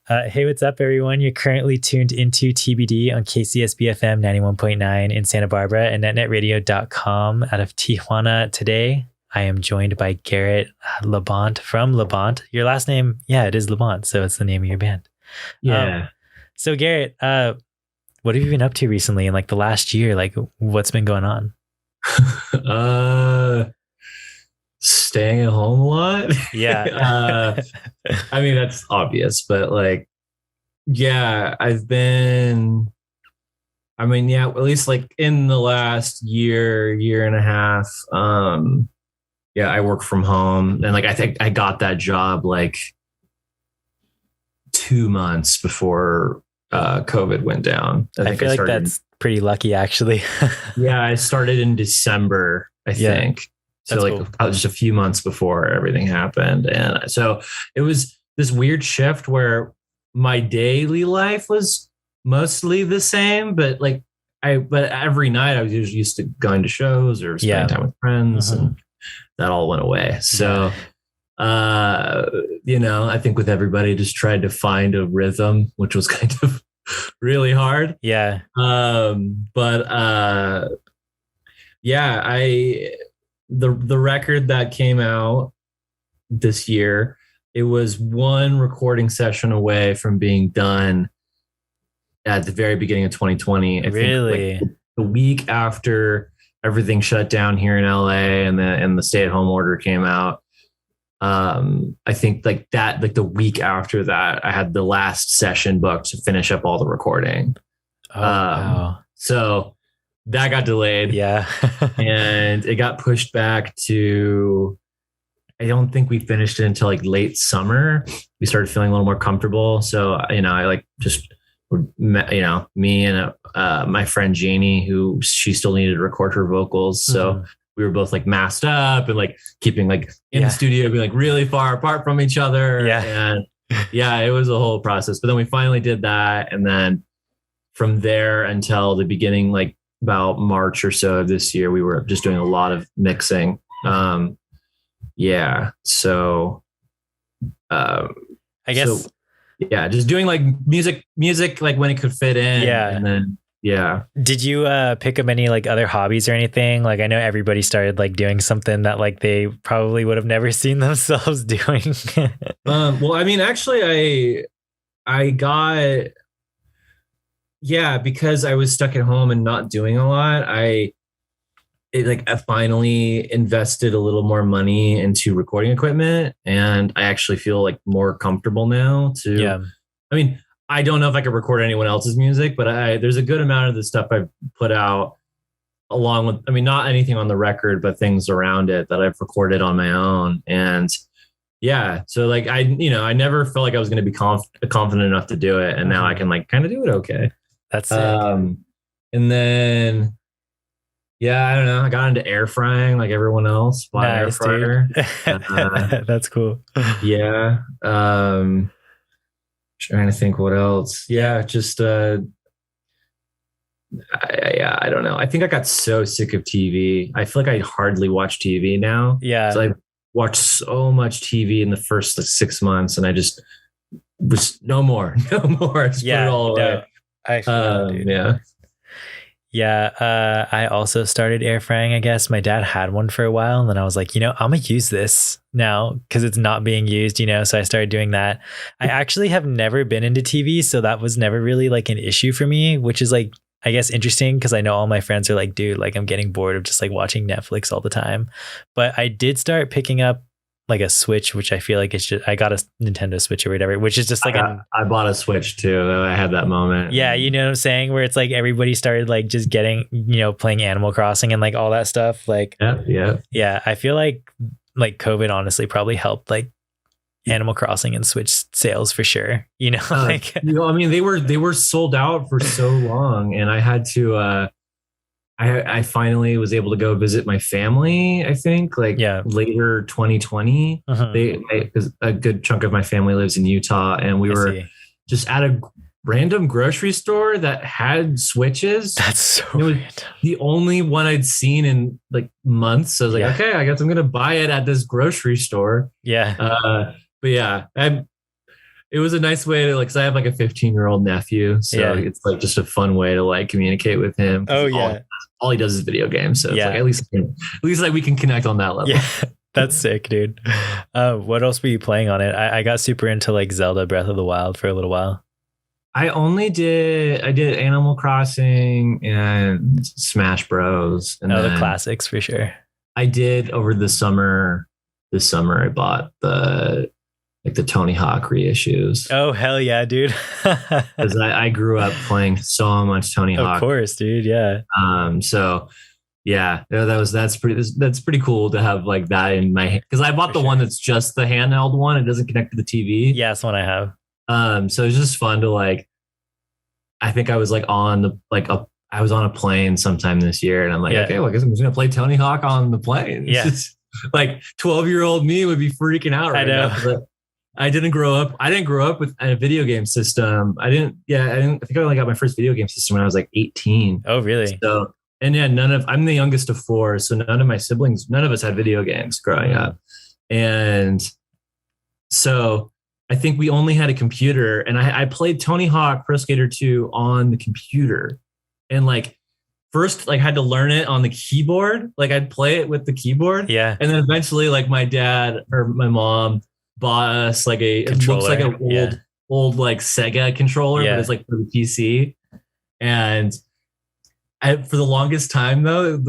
Hey, what's up, everyone? You're currently tuned into TBD on KCSB FM 91.9 in Santa Barbara and netnetradio.com out of Tijuana. Today, I am joined by Garrett La Bonte from La Bonte. Your last name, yeah, it is La Bonte, so it's the name of your band. Yeah. So Garrett, what have you been up to recently in like the last year? Like, what's been going on? Staying at home a lot. Yeah. I mean, that's obvious, but like, yeah, at least like in the last year and a half, I work from home. And like, I think I got that job like 2 months before COVID went down. I feel like that's pretty lucky, actually. Yeah, I started in December, I think. So like cool. Just a few months before everything happened. And so it was this weird shift where my daily life was mostly the same, but like but every night I was usually used to going to shows or spending time with friends, and that all went away. So, I think with everybody just tried to find a rhythm, which was kind of really hard. Yeah. The record that came out this year, it was one recording session away from being done at the very beginning of 2020. I really? think like the week after everything shut down here in LA and the stay-at-home order came out. I think like the week after that, I had the last session booked to finish up all the recording. Wow. So that got delayed. Yeah. And it got pushed back to, I don't think we finished it until like late summer. We started feeling a little more comfortable. So, I like just, me and my friend Janie, who she still needed to record her vocals. So we were both like masked up and like keeping like in the studio, being like really far apart from each other. Yeah. And it was a whole process. But then we finally did that. And then from there until the beginning, like about March or so of this year, we were just doing a lot of mixing. So I guess just doing like music like when it could fit in. And then did you pick up any like other hobbies or anything? Like, I know everybody started like doing something that like they probably would have never seen themselves doing. Well, I mean, actually I got because I was stuck at home and not doing a lot, I finally invested a little more money into recording equipment, and I actually feel like more comfortable now I mean, I don't know if I could record anyone else's music, but there's a good amount of the stuff I've put out along with, I mean, not anything on the record, but things around it that I've recorded on my own. And so like, I never felt like I was going to be confident enough to do it. And now I can like kind of do it. Okay. That's sick. And then, I don't know. I got into air frying like everyone else. Air fryer. That's cool. Yeah. Trying to think what else. Just I don't know. I think I got so sick of TV. I feel like I hardly watch TV now. So I watched so much TV in the first 6 months, and I just was no more. I just put it all away. I also started air frying, I guess. My dad had one for a while, and then I was like, I'm gonna use this now because it's not being used, so I started doing that. I actually have never been into TV, so that was never really like an issue for me, which is like, I guess, interesting because I know all my friends are like, dude, like I'm getting bored of just like watching Netflix all the time. But I did start picking up like a Switch, which I feel like it's just, I got a Nintendo Switch or whatever, which is just like I bought a Switch too. I had that moment. Yeah, you know what I'm saying? Where it's like everybody started like just getting, playing Animal Crossing and like all that stuff. Like, yeah. I feel like COVID honestly probably helped like Animal Crossing and Switch sales for sure. I mean, they were sold out for so long, and I had to. I finally was able to go visit my family, I think, later 2020. Because a good chunk of my family lives in Utah, and we were just at a random grocery store that had Switches. That's so it was the only one I'd seen in like months. So I was like, okay, I guess I'm going to buy it at this grocery store. Yeah. But yeah, it was a nice way to like, cause I have like a 15-year-old nephew. So it's like just a fun way to like communicate with him. Oh yeah. All he does is video games. So it's like, at least like we can connect on that level. Yeah. That's sick, dude. What else were you playing on it? I got super into like Zelda Breath of the Wild for a little while. I did Animal Crossing and Smash Bros. And the classics for sure. I did over the summer. This summer I bought the Tony Hawk reissues. Oh hell yeah, dude. Because I grew up playing so much Tony Hawk. Of course, dude. Yeah. So yeah, that's pretty cool to have like that in my hand. Because I bought the one that's just the handheld one. It doesn't connect to the TV. Yeah, that's one I have. So it's just fun to like. I think I was like I was on a plane sometime this year, and I'm like, okay, well, I guess I'm just gonna play Tony Hawk on the plane. Yeah. Like 12-year-old me would be freaking out right now. But I didn't grow up with a video game system. I think I only got my first video game system when I was like 18. Oh, really? So, and yeah, I'm the youngest of 4. So none of my siblings, none of us had video games growing up. And so I think we only had a computer, and I played Tony Hawk Pro Skater 2 on the computer. And like, first, like, had to learn it on the keyboard. Like, I'd play it with the keyboard. Yeah. And then eventually, like, my dad or my mom bought us like it looks like an old like Sega controller, but it's like for the PC. And for the longest time though,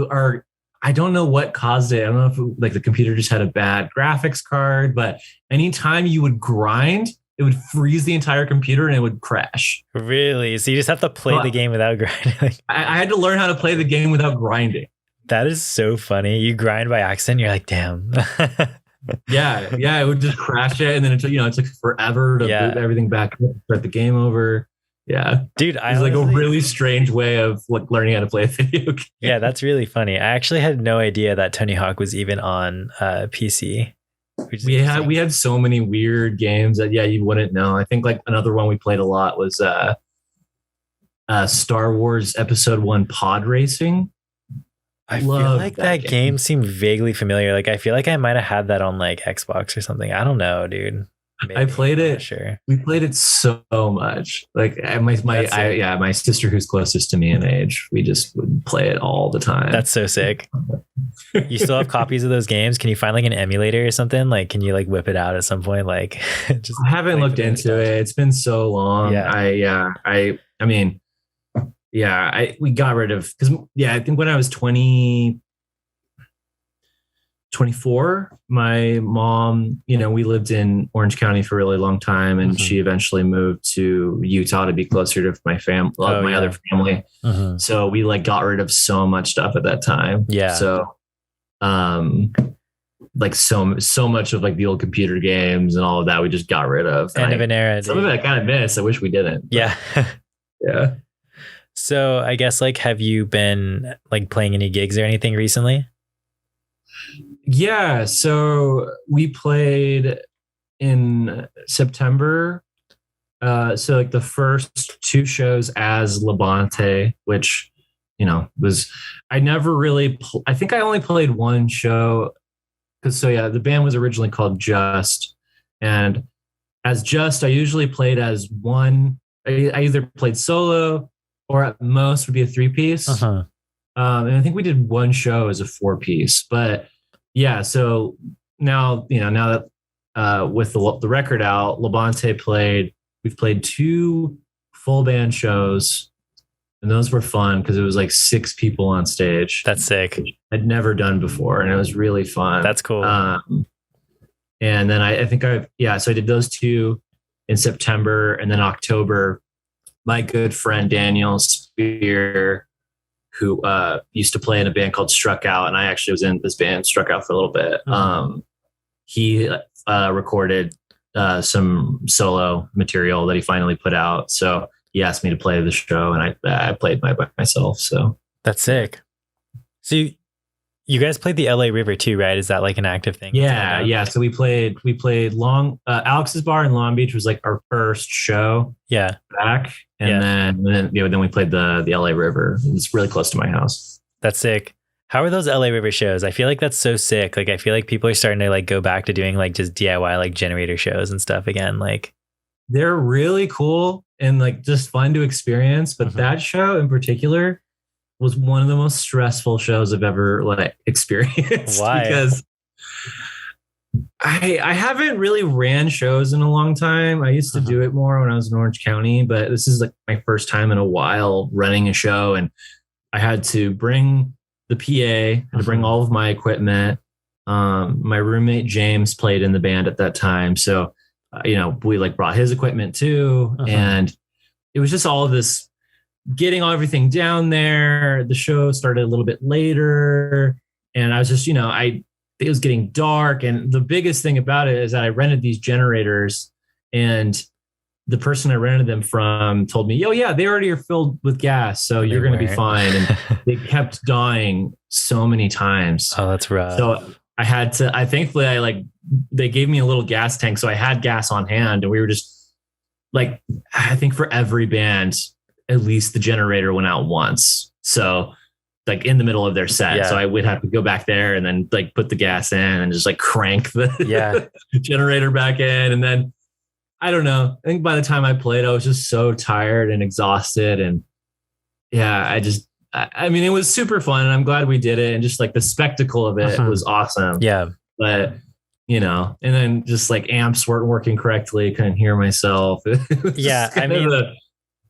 I don't know what caused it. I don't know if like the computer just had a bad graphics card, but anytime you would grind, it would freeze the entire computer and it would crash. Really? So you just have to play the game without grinding? I had to learn how to play the game without grinding. That is so funny. You grind by accident, you're like, damn. Yeah, it would just crash it, and then it took forever to boot everything back up, start the game over. Yeah, dude, it's like a really strange way of like learning how to play a video game. Yeah, that's really funny. I actually had no idea that Tony Hawk was even on PC. We had so many weird games that you wouldn't know. I think like another one we played a lot was Star Wars Episode 1 Pod Racing. I feel like that game seemed vaguely familiar. Like I feel like I might have had that on like Xbox or something. I don't know, dude. Maybe. I played it. Sure. We played it so much. Like my sister who's closest to me in age, we just would play it all the time. That's so sick. You still have copies of those games? Can you find like an emulator or something? Like, can you like whip it out at some point? Like, just I haven't looked into it. It's been so long. We got rid of I think when I was 24, my mom, we lived in Orange County for a really long time, and she eventually moved to Utah to be closer to my family, other family. So we like got rid of so much stuff at that time. Yeah. So, like so much of like the old computer games and all of that, we just got rid of. End of an era. Some of it I kind of miss. I wish we didn't. Yeah. Yeah. So I guess like, have you been like playing any gigs or anything recently? Yeah. So we played in September. So like the first 2 shows as La Bonte, which, was, I never really, I think I only played 1 show. The band was originally called Just, and as Just, I usually played as one, I either played solo or at most would be a 3-piece. And I think we did 1 show as a 4-piece, but yeah. So now, now that with the record out, La Bonte we've played 2 full band shows, and those were fun because it was like 6 people on stage. That's sick. I'd never done before, and it was really fun. That's cool. And then I think so I did those 2 in September, and then October, my good friend Daniel Spear, who used to play in a band called Struck Out, and I actually was in this band Struck Out for a little bit. He recorded some solo material that he finally put out. So he asked me to play the show, and I played by myself. So that's sick. So you guys played the LA River too, right? Is that like an active thing? Yeah. So we played Alex's Bar in Long Beach was like our first show. Yeah. Back. And then we played the LA River. It's really close to my house. That's sick. How are those LA River shows? I feel like that's so sick. Like I feel like people are starting to like go back to doing like just DIY like generator shows and stuff again. Like they're really cool and like just fun to experience. But that show in particular was one of the most stressful shows I've ever like experienced. Why? Because I haven't really ran shows in a long time. I used to do it more when I was in Orange County, but this is like my first time in a while running a show, and I had to bring the PA, had to bring all of my equipment. My roommate James played in the band at that time, so we like brought his equipment too, and it was just all of this getting everything down there. The show started a little bit later, and I was just it was getting dark. And the biggest thing about it is that I rented these generators, and the person I rented them from told me, "Oh yeah, they already are filled with gas, so you're going to be fine." And they kept dying so many times. Oh, that's rough. So thankfully they gave me a little gas tank, so I had gas on hand, and we were just like, I think for every band, at least the generator went out once. So like in the middle of their set. So I would have to go back there and then like put the gas in and just like crank the generator back in. And then I don't know. I think by the time I played, I was just so tired and exhausted. And I mean, it was super fun, and I'm glad we did it. And just like the spectacle of it was awesome. Yeah. But and then just like amps weren't working correctly. Couldn't hear myself.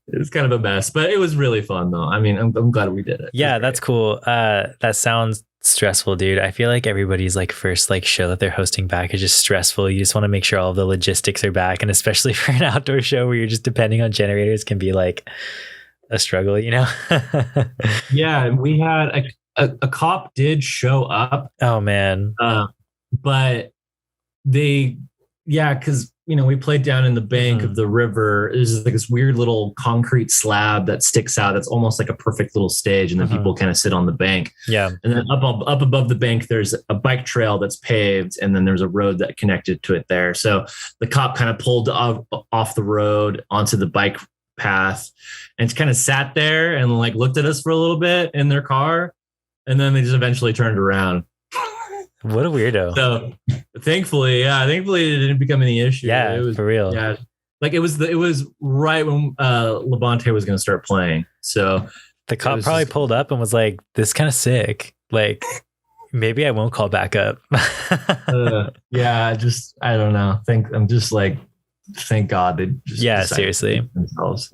It's kind of a mess, but it was really fun though. I mean, I'm glad we did it. Yeah, that's cool. That sounds stressful, dude. I feel like everybody's like first like show that they're hosting back is just stressful. You just want to make sure all of the logistics are back. And especially for an outdoor show where you're just depending on generators can be like a struggle, Yeah. We had a cop did show up. Oh man. But because we played down in the bank of the river. There's like this weird little concrete slab that sticks out. That's almost like a perfect little stage. And then people kind of sit on the bank. Yeah. And then up above the bank, there's a bike trail that's paved. And then there's a road that connected to it there. So the cop kind of pulled off the road onto the bike path and kind of sat there and like looked at us for a little bit in their car. And then they just eventually turned around. What a weirdo. So thankfully it didn't become any issue. Yeah, it was, for real. Yeah. Like it was right when La Bonte was going to start playing. So the cop probably pulled up and was like, "This is kind of sick. Like maybe I won't call back up." I don't know. Thank God they just seriously themselves.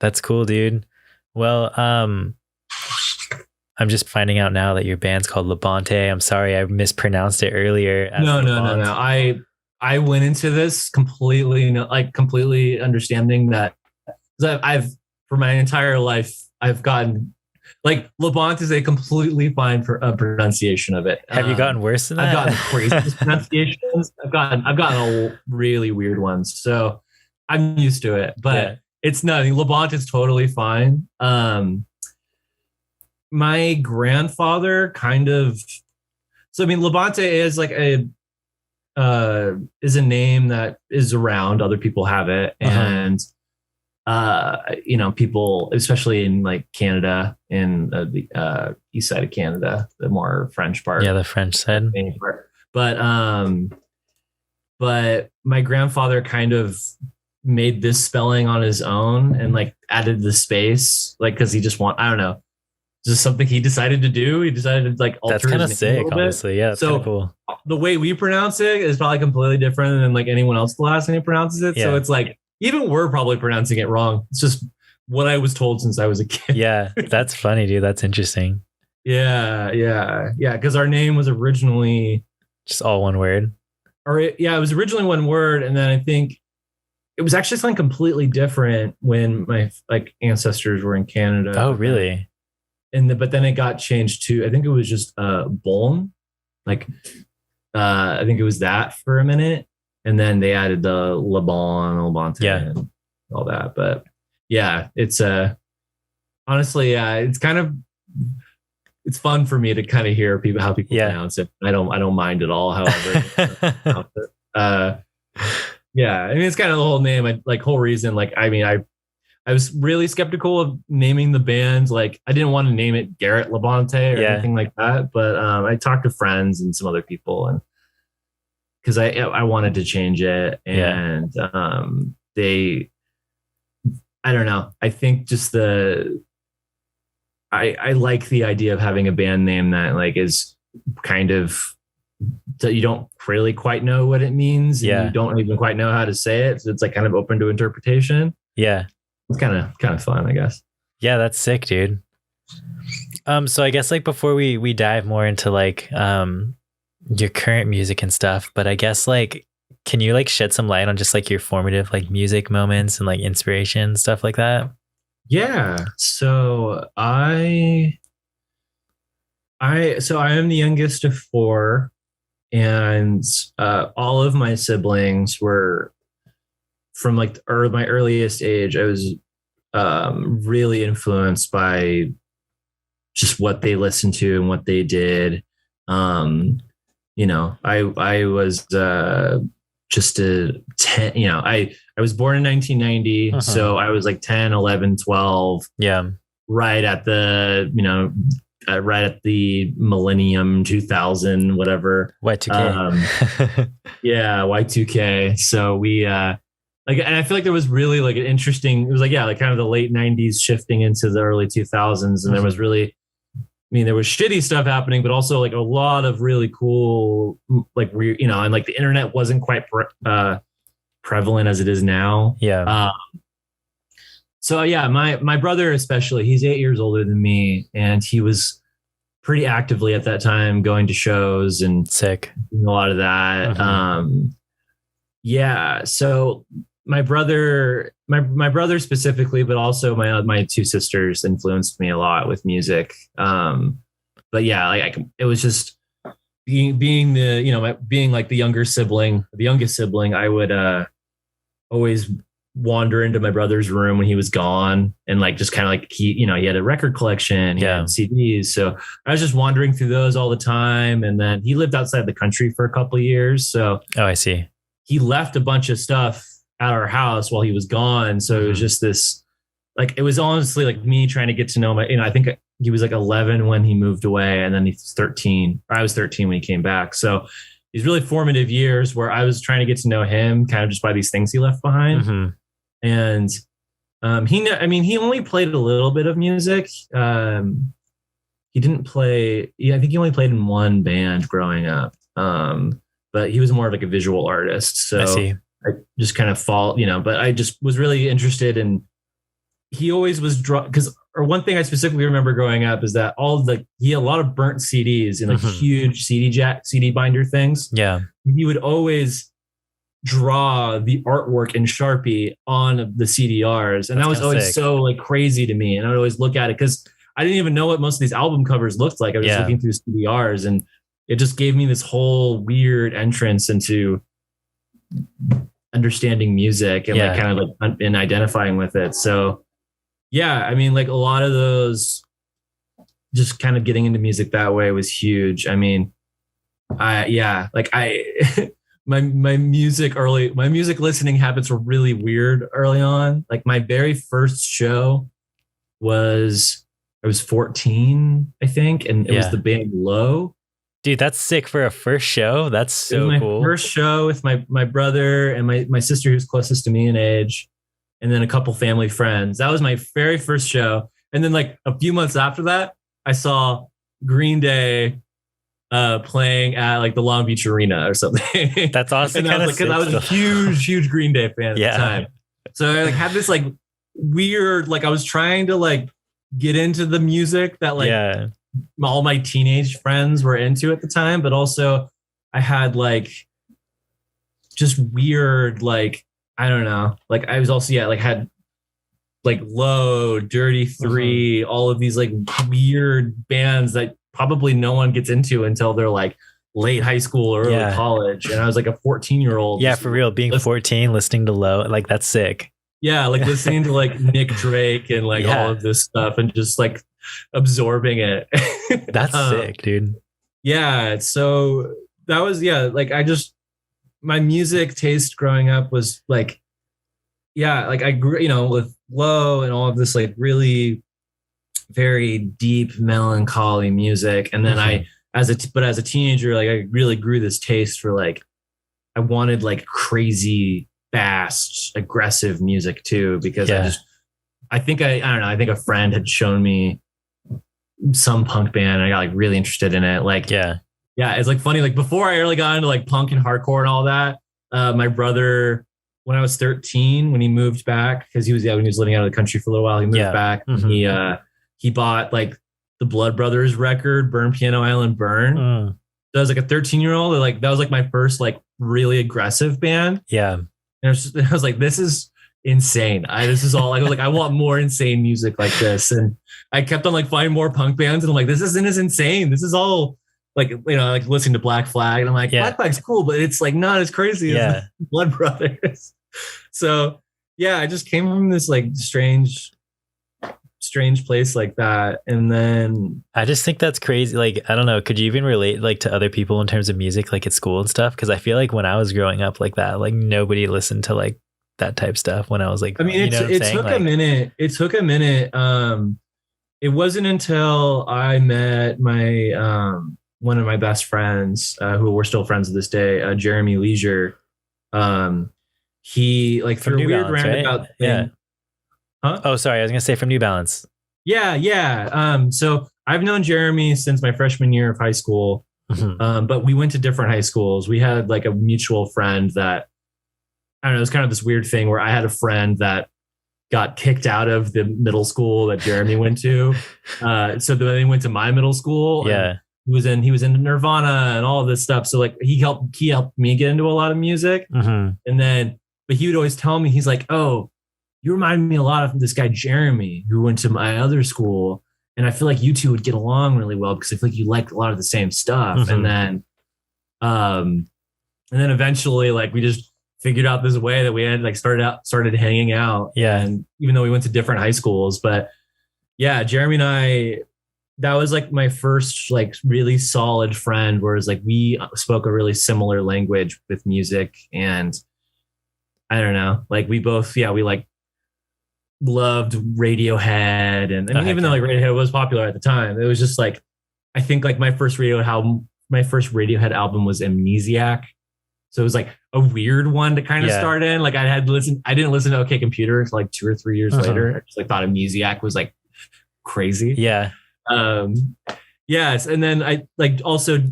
That's cool, dude. Well, I'm just finding out now that your band's called La Bonte. I'm sorry, I mispronounced it earlier. No. I went into this completely understanding that I've for my entire life I've gotten like La Bonte is a completely fine pronunciation of it. Have you gotten worse than that? I've gotten crazy pronunciations. I've gotten really weird ones. So I'm used to it, but it's nothing. La Bonte is totally fine. My grandfather La Bonte is like is a name that is around. Other people have it. And, people, especially in like Canada, in the east side of Canada, the more French part. Yeah, the French side. But my grandfather kind of made this spelling on his own and like added the space, like, cause he just I don't know. Just something he decided to do. He decided to like alter. That's kind of sick, honestly. Yeah, so cool. The way we pronounce it is probably completely different than like anyone else the last name pronounces it. Yeah. So it's like even we're probably pronouncing it wrong. It's just what I was told since I was a kid. Yeah, that's funny, dude. That's interesting. Yeah. Because our name was originally just all one word. It was originally one word, and then I think it was actually something completely different when my like ancestors were in Canada. Oh, really? But then it got changed to, I think it was just Boln. Like I think it was that for a minute. And then they added the La Bonte and all that. But yeah, it's honestly, it's kind of, it's fun for me to kind of hear how people pronounce it. I don't mind at all, however. I mean, it's kind of the whole name, whole reason. Like, I mean, I was really skeptical of naming the band. Like, I didn't want to name it Garrett La Bonte or anything like that. But I talked to friends and some other people, and because I wanted to change it, and I don't know. I think just I like the idea of having a band name that like is kind of, that you don't really quite know what it means. And you don't even quite know how to say it. So it's like kind of open to interpretation. Yeah. It's kind of fun, I guess. Yeah, that's sick, dude. So I guess like before we dive more into like your current music and stuff, but I guess like, can you like shed some light on just like your formative like music moments and like inspiration, stuff like that? Yeah. So I am the youngest of four, and all of my siblings were from like my earliest age. I was really influenced by just what they listened to and what they did. You know, I was just a 10, you know, I was born in 1990. So I was like 10, 11, 12. Yeah. Right at the, you know, right at the millennium, 2000, whatever. Y2K. Yeah, Y2K. So we, like, and I feel like there was really like an interesting, it was like, yeah, like kind of the late 90s shifting into the early 2000s. And there was really, I mean, there was shitty stuff happening, but also like a lot of really cool, like, you know, and like the internet wasn't quite prevalent as it is now. Yeah. So yeah, my brother especially, he's 8 years older than me, and he was pretty actively at that time going to shows and sick, doing a lot of that. Yeah. So my brother specifically, but also my two sisters influenced me a lot with music. But yeah, like it was just being the, you know, being like the youngest sibling, I would always wander into my brother's room when he was gone, and like just kind of like he had a record collection, he had CDs. So I was just wandering through those all the time. And then he lived outside the country for a couple of years. So I see. He left a bunch of stuff at our house while he was gone. So it was just this, like, it was honestly like me trying to get to know I think he was like 11 when he moved away, and then he's 13, or I was 13 when he came back. So these really formative years where I was trying to get to know him kind of just by these things he left behind. And he only played a little bit of music. He didn't play. Yeah, I think he only played in one band growing up. But he was more of like a visual artist. So I see. I just kind of but I just was really interested in, he always was one thing I specifically remember growing up is that he had a lot of burnt CDs and like huge CD binder things. Yeah. He would always draw the artwork in Sharpie on the CDRs. And that was always sick. So like crazy to me. And I would always look at it because I didn't even know what most of these album covers looked like. I was just looking through CDRs, and it just gave me this whole weird entrance into understanding music and like kind of like and identifying with it. So yeah, I mean, like a lot of those, just kind of getting into music that way was huge. I mean, my music listening habits were really weird early on. Like my very first show I was 14, I think. And it was the band Low. Dude, that's sick for a first show. That's so cool. First show with my brother and my sister, who's closest to me in age, and then a couple family friends. That was my very first show. And then like a few months after that, I saw Green Day playing at like the Long Beach Arena or something. That's awesome. And I was a huge Green Day fan at the time. So I like had this like weird, like I was trying to like get into the music that like all my teenage friends were into at the time, but also I had like just weird, like, I don't know, like I was also like had like Low, Dirty Three, all of these like weird bands that probably no one gets into until they're like late high school or early college. And I was like a 14-year-old. Yeah, for real. Being 14, listening to Low, like that's sick. Yeah, like listening to like Nick Drake and like all of this stuff and just like absorbing it. That's sick, dude. Yeah. So that was, like my music taste growing up was like, like I grew, with Low and all of this like really very deep melancholy music. And then as a teenager, like I really grew this taste for like I wanted like crazy, fast, aggressive music too, because I think I don't know. I think a friend had shown me some punk band and I got like really interested in it. Like, it's like funny. Like before I really got into like punk and hardcore and all that, my brother, when I was 13, when he moved back, because when he was living out of the country for a little while, he moved back. And he bought like the Blood Brothers record, Burn Piano Island Burn. So I was like a 13-year-old. Like that was like my first like really aggressive band. And I was like, this is insane. This is all I was like, I want more insane music like this. And I kept on like finding more punk bands, and I'm like, this isn't as insane. This is all like, you know, like listening to Black Flag, and I'm like, Black Flag's cool, but it's like not as crazy as Blood Brothers. So I just came from this like strange place like that. And then I just think that's crazy. Like, I don't know, could you even relate like to other people in terms of music, like at school and stuff? Because I feel like when I was growing up like that, like nobody listened to like that type stuff when I was like, I mean, it took a minute. It took a minute. It wasn't until I met my one of my best friends, who we're still friends to this day, Jeremy Leisure. He like through a weird roundabout thing. Huh? Oh, sorry. I was gonna say from New Balance. Yeah. So I've known Jeremy since my freshman year of high school, but we went to different high schools. We had like a mutual friend that, I don't know, it was kind of this weird thing where I had a friend that got kicked out of the middle school that Jeremy went to. So then they went to my middle school. He was in Nirvana and all of this stuff. So like he helped me get into a lot of music. And then, but he would always tell me, he's like, oh, you remind me a lot of this guy, Jeremy, who went to my other school. And I feel like you two would get along really well because I feel like you liked a lot of the same stuff. And then eventually like we just figured out this way that we had like started hanging out. And even though we went to different high schools, but Jeremy and I, that was like my first like really solid friend, whereas like we spoke a really similar language with music. And I don't know, like we both, we like loved Radiohead. And I mean, even though like Radiohead was popular at the time, it was just like, I think like my first Radiohead album was Amnesiac. So it was like a weird one to kind of start in. Like I didn't listen to OK Computer until like 2 or 3 years later. I just like thought Amnesiac was like crazy. Yes. And then I like also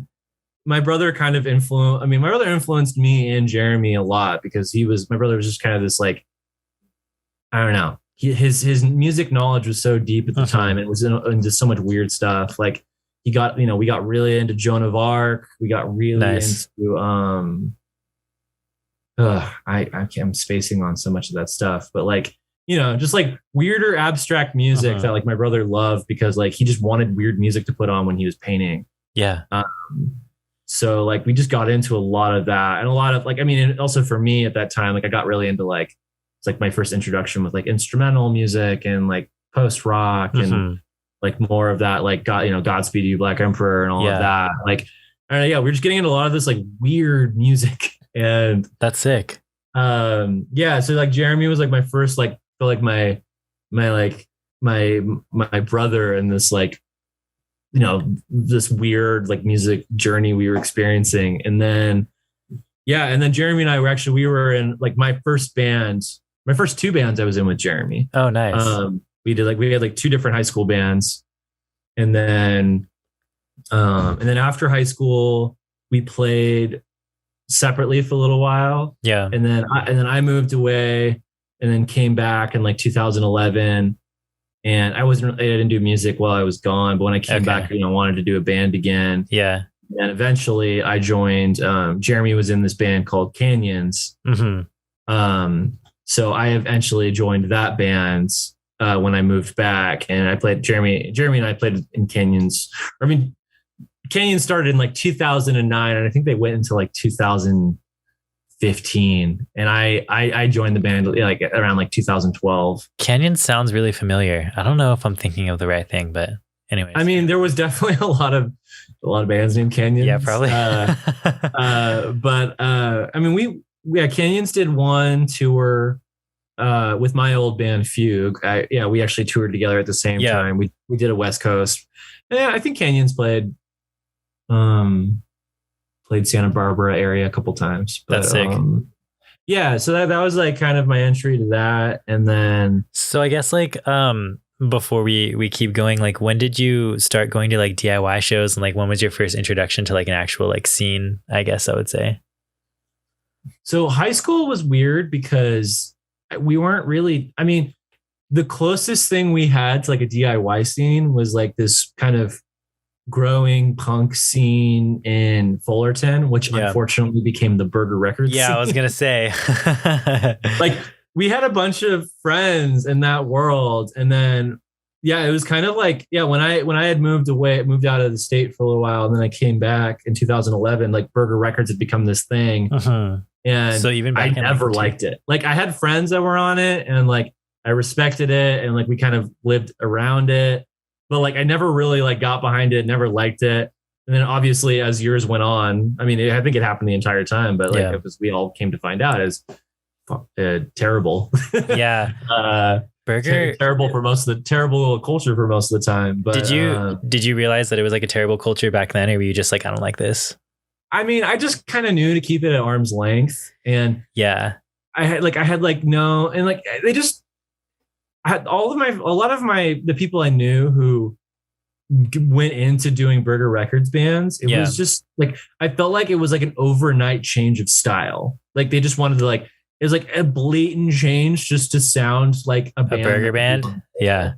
my brother influenced me and Jeremy a lot because my brother was just kind of this like, I don't know. His music knowledge was so deep at the time. And it was into so much weird stuff. Like we got really into Joan of Arc. We got really into, I'm spacing on so much of that stuff, but like, just like weirder abstract music that like my brother loved because like he just wanted weird music to put on when he was painting. So like we just got into a lot of that and a lot of like, I mean, and also for me at that time, like I got really into like, it's like my first introduction with like instrumental music and like post rock and like more of that, like Godspeed You Black Emperor and all of that. Like, we're just getting into a lot of this like weird music and that's sick. So like Jeremy was like my first, like, feel like my brother and this like, this weird like music journey we were experiencing. And then Jeremy and I we were in like my first 2 bands I was in with Jeremy. Oh, nice. We had like 2 different high school bands. And then after high school, we played separately for a little while. And then I moved away and then came back in like 2011. And I didn't do music while I was gone, but when I came back, I wanted to do a band again. And eventually I joined, Jeremy was in this band called Canyons. So I eventually joined that band when I moved back, and I played Jeremy and I played in Canyons. Canyons started in like 2009, and I think they went until like 2015. And I joined the band like around like 2012. Canyons sounds really familiar. I don't know if I'm thinking of the right thing, but anyways. I mean, there was definitely a lot of bands named Canyons. Yeah, probably. Canyons did one tour with my old band Fugue. We actually toured together at the same time. We did a West Coast. Yeah, I think Canyons played played Santa Barbara area a couple times. But, that's sick. Yeah, so that was like kind of my entry to that. And then so I guess like before we keep going, like when did you start going to like DIY shows, and like when was your first introduction to like an actual like scene, I guess I would say? So high school was weird because we weren't really, I mean, the closest thing we had to like a DIY scene was like this kind of growing punk scene in Fullerton, which unfortunately became the Burger Records scene. I was going to say. Like we had a bunch of friends in that world. And then, it was kind of like, when I had moved out of the state for a little while, and then I came back in 2011, like Burger Records had become this thing. And so even I never liked it. Like I had friends that were on it, and like I respected it, and like we kind of lived around it, but like I never really like got behind it, never liked it. And then obviously as years went on, I mean, I think it happened the entire time, but like as we all came to find out, is terrible. Burger terrible for most of the terrible culture for most of the time. But did you realize that it was like a terrible culture back then, or were you just like, I don't like this? I mean, I just kind of knew to keep it at arm's length, and I had no, and like they just, I had a lot of the people I knew who went into doing Burger Records bands. It was just like, I felt like it was like an overnight change of style. Like they just wanted to like, it was like a blatant change just to sound like a burger band. Yeah.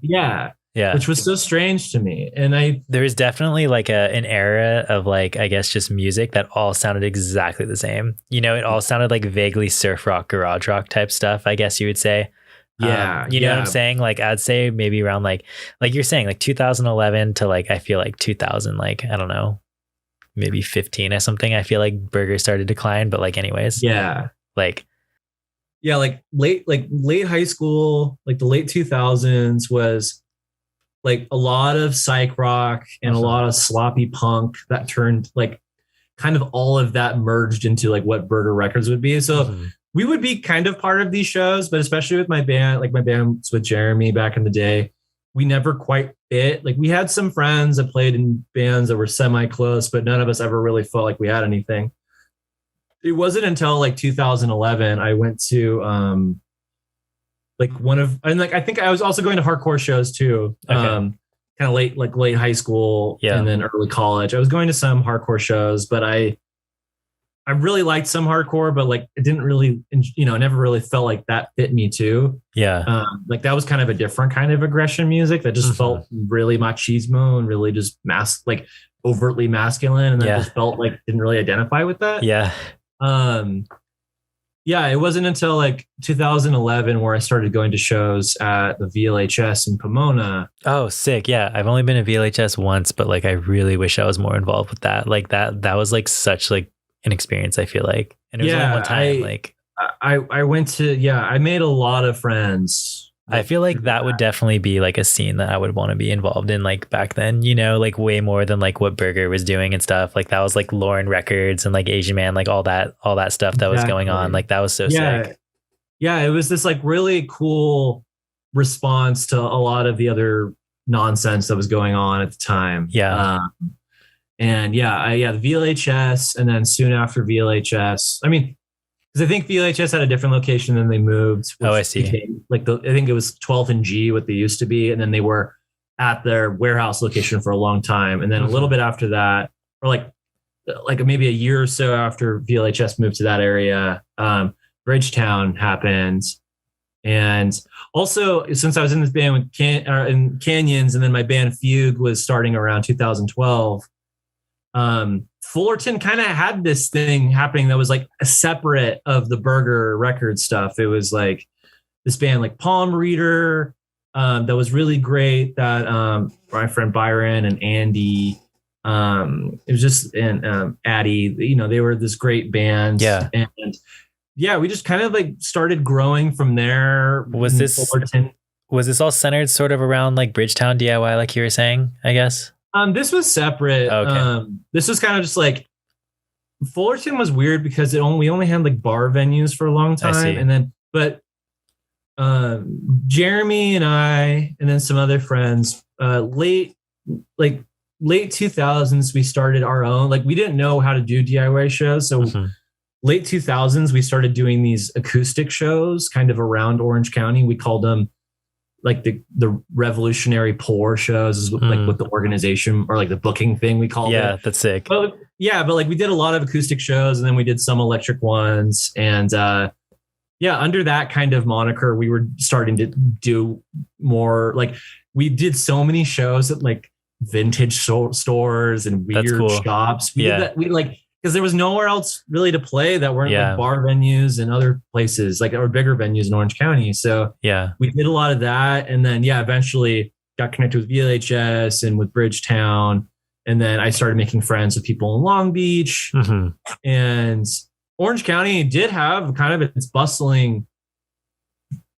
Which was so strange to me. And there's definitely like an era of like, I guess just music that all sounded exactly the same. You know, it all sounded like vaguely surf rock, garage rock type stuff, I guess you would say. You know what I'm saying? Like I'd say maybe around like you're saying, like 2011 to like, I feel like 2000, like, I don't know, maybe 15 or something. I feel like Burger started to decline, but like anyways. Like late high school, like the late 2000s was like a lot of psych rock and a lot of sloppy punk that turned like kind of all of that merged into like what Burger Records would be. So we would be kind of part of these shows, but especially with my band, like my band's with Jeremy back in the day, we never quite fit. Like we had some friends that played in bands that were semi-close, but none of us ever really felt like we had anything. It wasn't until like 2011 I went to I think I was also going to hardcore shows too. Kind of late high school and then early college. I was going to some hardcore shows, but I really liked some hardcore, but like it didn't really, never really felt like that fit me too. Like that was kind of a different kind of aggression music that just felt really machismo and really just like overtly masculine, and that just felt like didn't really identify with that. It wasn't until like 2011 where I started going to shows at the VLHS in Pomona. Oh, sick. Yeah. I've only been to VLHS once, but like I really wish I was more involved with that. Like that was like such like an experience, I feel like. And it was only one time. I went to, I made a lot of friends. I feel like that would definitely be like a scene that I would want to be involved in, like back then, like way more than like what Burger was doing and stuff. Like that was like Lauren Records and like Asian Man, like all that stuff that was going on. Like that was so sick. Yeah, it was this like really cool response to a lot of the other nonsense that was going on at the time. The VLHS, and then soon after VLHS, I mean, because I think VLHS had a different location than they moved. I see. Became, I think it was 12th and G, what they used to be. And then they were at their warehouse location for a long time. And then a little bit after that, or like maybe a year or so after VLHS moved to that area, Bridgetown happened. And also, since I was in this band with in Canyons, and then my band Fugue was starting around 2012, Fullerton kind of had this thing happening that was like a separate of the Burger record stuff. It was like this band like Palm Reader that was really great, that my friend Byron and Andy, it was just, and Addie, they were this great band. And we just kind of like started growing from there. Was this all centered sort of around like Bridgetown DIY, like you were saying, I guess? This was separate. Okay. This was kind of just like, Fullerton was weird because we only had like bar venues for a long time. And then, but Jeremy and I, and then some other friends, late, like late 2000s, we started our own, like we didn't know how to do DIY shows. So late 2000s, we started doing these acoustic shows kind of around Orange County. We called them like the revolutionary pour shows is like what the organization or like the booking thing we called it. Yeah, that's sick. But like we did a lot of acoustic shows and then we did some electric ones. And under that kind of moniker, we were starting to do more, like we did so many shows at like vintage stores and weird shops. We did that. We like, because there was nowhere else really to play that weren't like bar venues and other places, like or bigger venues in Orange County. So we did a lot of that. And then, eventually got connected with VLHS and with Bridgetown. And then I started making friends with people in Long Beach. And Orange County did have kind of its bustling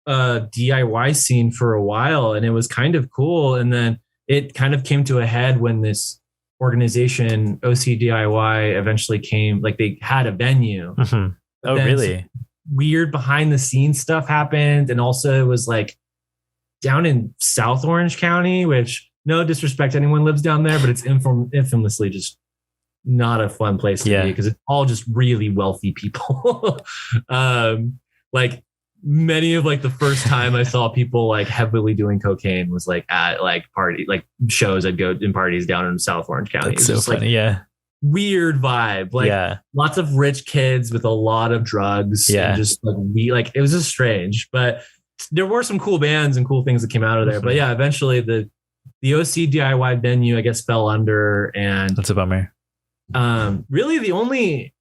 DIY scene for a while. And it was kind of cool. And then it kind of came to a head when this organization OCDIY eventually came, like they had a venue. Oh, really? Weird behind the scenes stuff happened. And also it was like down in South Orange County, which no disrespect to anyone who lives down there, but it's infamously just not a fun place to be because it's all just really wealthy people. Like many of like the first time I saw people like heavily doing cocaine was like at like party, like shows I'd go in parties down in South Orange County. That's so funny. Like, weird vibe. Like lots of rich kids with a lot of drugs. And just like it was just strange, but there were some cool bands and cool things that came out of there. But eventually the OC DIY venue, I guess, fell under, and that's a bummer. Really the only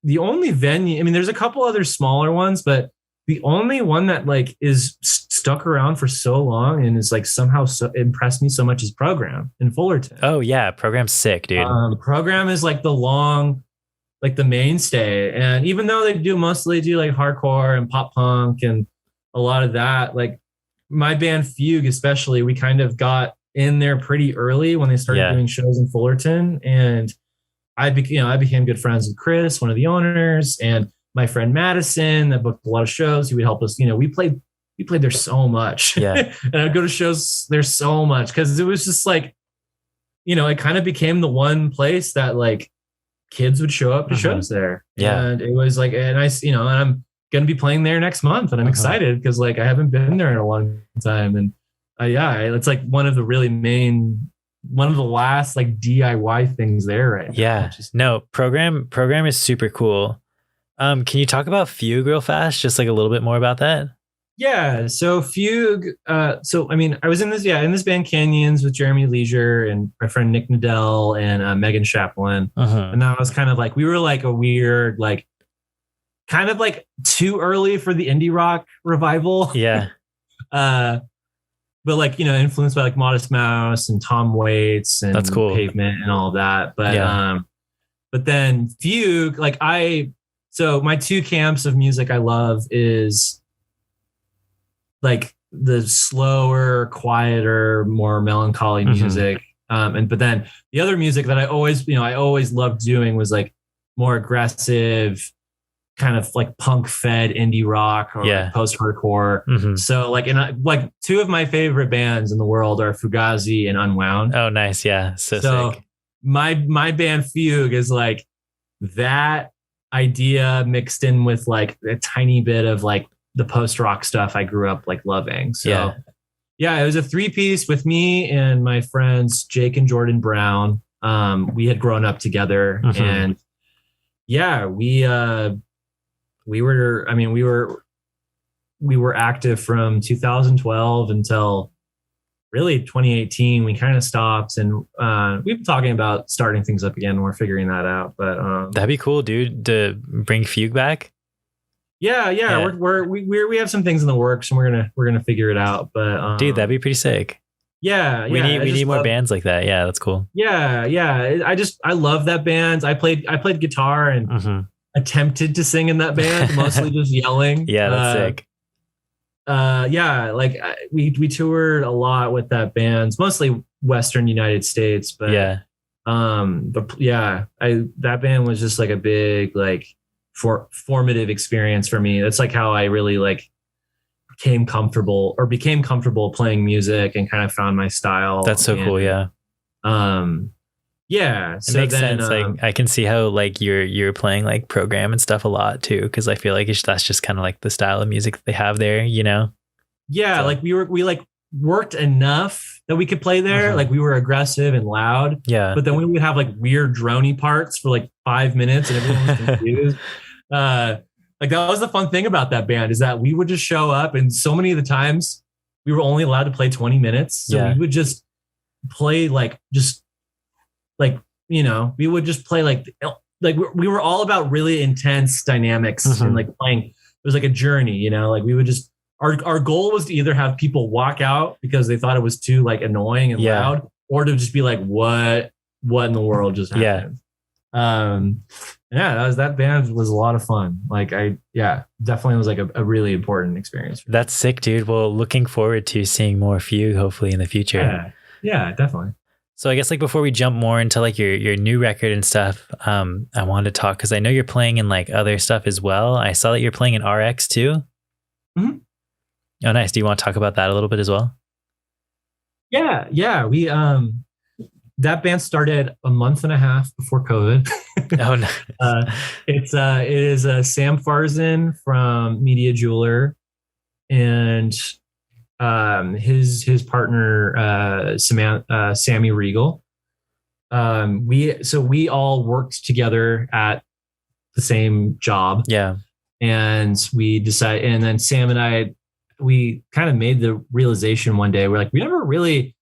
venue, I mean, there's a couple other smaller ones, but the only one that like is stuck around for so long and is like somehow impressed me so much is Program in Fullerton. Oh yeah, Program's sick, dude. Program is like the mainstay, and even though they mostly do like hardcore and pop punk and a lot of that, like my band Fugue especially, we kind of got in there pretty early when they started doing shows in Fullerton, and I became good friends with Chris, one of the owners, and my friend Madison that booked a lot of shows. He would help us. We played there so much. And I'd go to shows there so much because it was just like, it kind of became the one place that like kids would show up to shows there. And it was like, and and I'm going to be playing there next month, and I'm excited because like I haven't been there in a long time. And it's like one of the last like DIY things there right now. Program is super cool. Can you talk about Fugue real fast? Just like a little bit more about that? Yeah. So Fugue, I was in this band Canyons with Jeremy Leisure and my friend Nick Nadell and Megan Chaplin. And that was kind of like, we were like a weird, like kind of like too early for the indie rock revival. But like, influenced by like Modest Mouse and Tom Waits and that's cool. Pavement and all of that. But then Fugue, like so my two camps of music I love is like the slower, quieter, more melancholy music. But then the other music that I always loved doing was like more aggressive, kind of like punk fed indie rock or like post-hardcore. So like two of my favorite bands in the world are Fugazi and Unwound. Oh, nice. Yeah. So sick. My band Fugue is like that idea mixed in with like a tiny bit of like the post-rock stuff I grew up like loving. So it was a 3-piece with me and my friends Jake and Jordan Brown. We had grown up together and we were active from 2012 until really 2018. We kind of stopped, and we've been talking about starting things up again. We're figuring that out, but that'd be cool, dude, to bring Fugue back. We have some things in the works, and we're gonna figure it out. But dude, that'd be pretty sick. We need more bands like that. Yeah, that's cool. I love that band. I played guitar and attempted to sing in that band, mostly just yelling. That's sick. We toured a lot with that band, mostly Western United States, but that band was just like a big like formative experience for me. That's like how I really like became comfortable playing music and kind of found my style. That's so cool. Yeah. Yeah. It makes sense. Like I can see how like you're playing like program and stuff a lot too, because I feel like that's just kind of like the style of music that they have there, you know? Yeah, So. like we like worked enough that we could play there. Like we were aggressive and loud. Yeah. But then we would have like weird drony parts for like 5 minutes and everyone was confused. Like that was the fun thing about that band, is that we would just show up, and so many of the times we were only allowed to play 20 minutes. So we would just play we would just play like we were all about really intense dynamics and like playing. It was like a journey, you know, like we would just, our goal was to either have people walk out because they thought it was too like annoying and loud, or to just be like, what in the world just happened? That band was a lot of fun. Like definitely was like a really important experience. That's sick, dude. Well, looking forward to seeing more of you hopefully in the future. Yeah, definitely. So I guess like before we jump more into like your new record and stuff, I wanted to talk, because I know you're playing in like other stuff as well. I saw that you're playing in RX too. Mm-hmm. Oh, nice. Do you want to talk about that a little bit as well? Yeah. We that band started a month and a half before COVID. Oh no. It is Sam Farzin from Media Jeweler and his partner Sammy Regal. We all worked together at the same job. Yeah. And we decided, and then Sam and I, we kind of made the realization one day, we're like, we never really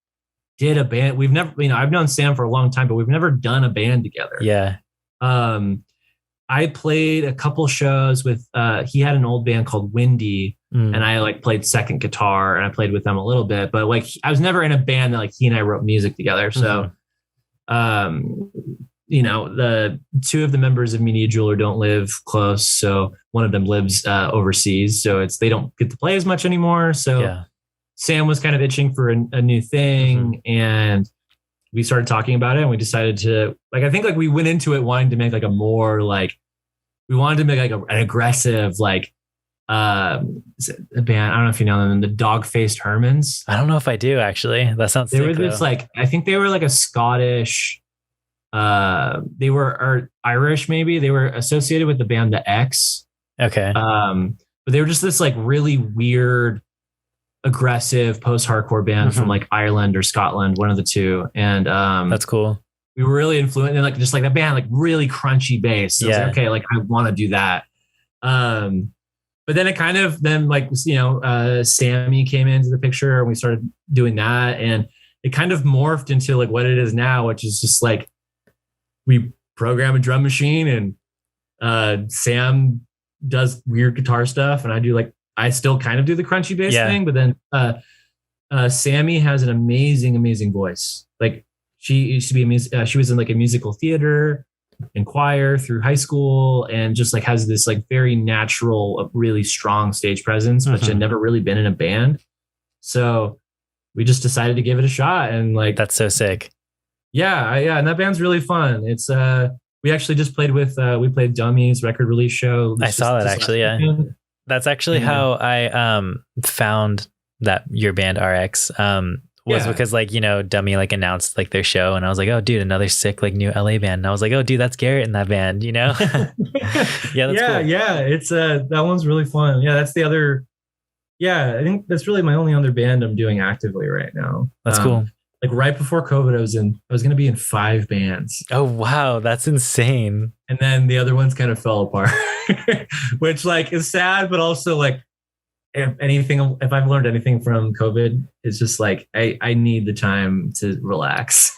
did a band. We've never, I've known Sam for a long time, but we've never done a band together. Yeah. I played a couple shows with, he had an old band called Windy, and I like played second guitar, and I played with them a little bit, but like I was never in a band that like he and I wrote music together. So, the two of the members of Media Jeweler don't live close. So one of them lives overseas. So they don't get to play as much anymore. So Sam was kind of itching for a new thing. And we started talking about it, and we decided to I think like we went into it wanting to make like a more like, we wanted to make like an aggressive, like, a band. I don't know if you know them, the Dog-Faced Hermans. I don't know if I do actually. That sounds sick. They were just like, I think they were like a Scottish, they were Irish, maybe. They were associated with the band The X. Okay. But they were just this like really weird, aggressive post-hardcore band from like Ireland or Scotland, one of the two. And that's cool. We were really influenced, and like just like that band, like really crunchy bass. So I was like, okay, like I want to do that. But then it kind of Sammy came into the picture, and we started doing that, and it kind of morphed into like what it is now, which is just like we program a drum machine, and Sam does weird guitar stuff, and I still kind of do the crunchy bass thing. But then Sammy has an amazing voice. Like she used to be she was in like a musical theater and choir through high school, and just like has this like very natural, really strong stage presence, which had never really been in a band. So we just decided to give it a shot, and like that's so sick. Yeah, and that band's really fun. It's we actually just played with we played Dummies record release show. I saw that actually. Yeah, that's actually how I found that your band RX. Was because like, Dummy like announced like their show, and I was like, oh dude, another sick like new LA band. And I was like, oh dude, that's Garrett in that band, Yeah, that's cool. It's that one's really fun. Yeah, that's the other. Yeah, I think that's really my only other band I'm doing actively right now. That's cool. Like right before COVID, I was going to be in 5 bands. Oh wow, that's insane. And then the other ones kind of fell apart, which like is sad, but also like, if I've learned anything from COVID, it's just like I need the time to relax.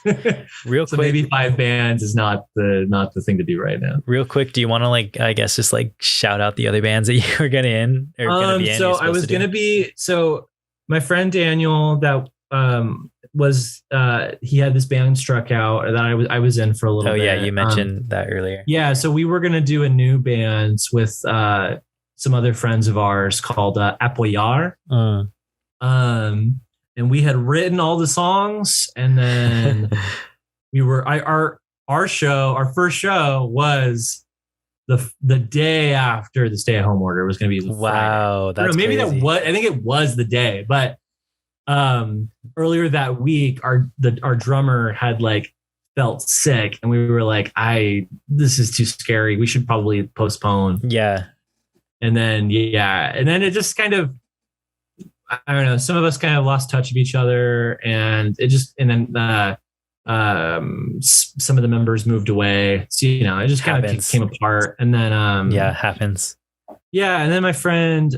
Real so quick, maybe 5 bands is not the thing to do right now. Real quick, do you want to like, I guess just like shout out the other bands that you were gonna in or gonna be in? So I was gonna be. So my friend Daniel, that was he had this band Struck Out that I was in for a little bit. Oh yeah, you mentioned that earlier. Yeah, so we were gonna do a new band with some other friends of ours called Apoyar. And we had written all the songs, and then we were our first show was the day after the stay-at-home order. It was going to be wow. Friday. That's maybe crazy. I think it was the day, but earlier that week, our drummer had like felt sick, and we were like, this is too scary. We should probably postpone. Yeah. And then it just kind of, I don't know. Some of us kind of lost touch of each other, and then some of the members moved away. So, it just kind of came apart. And then, happens. Yeah. And then my friend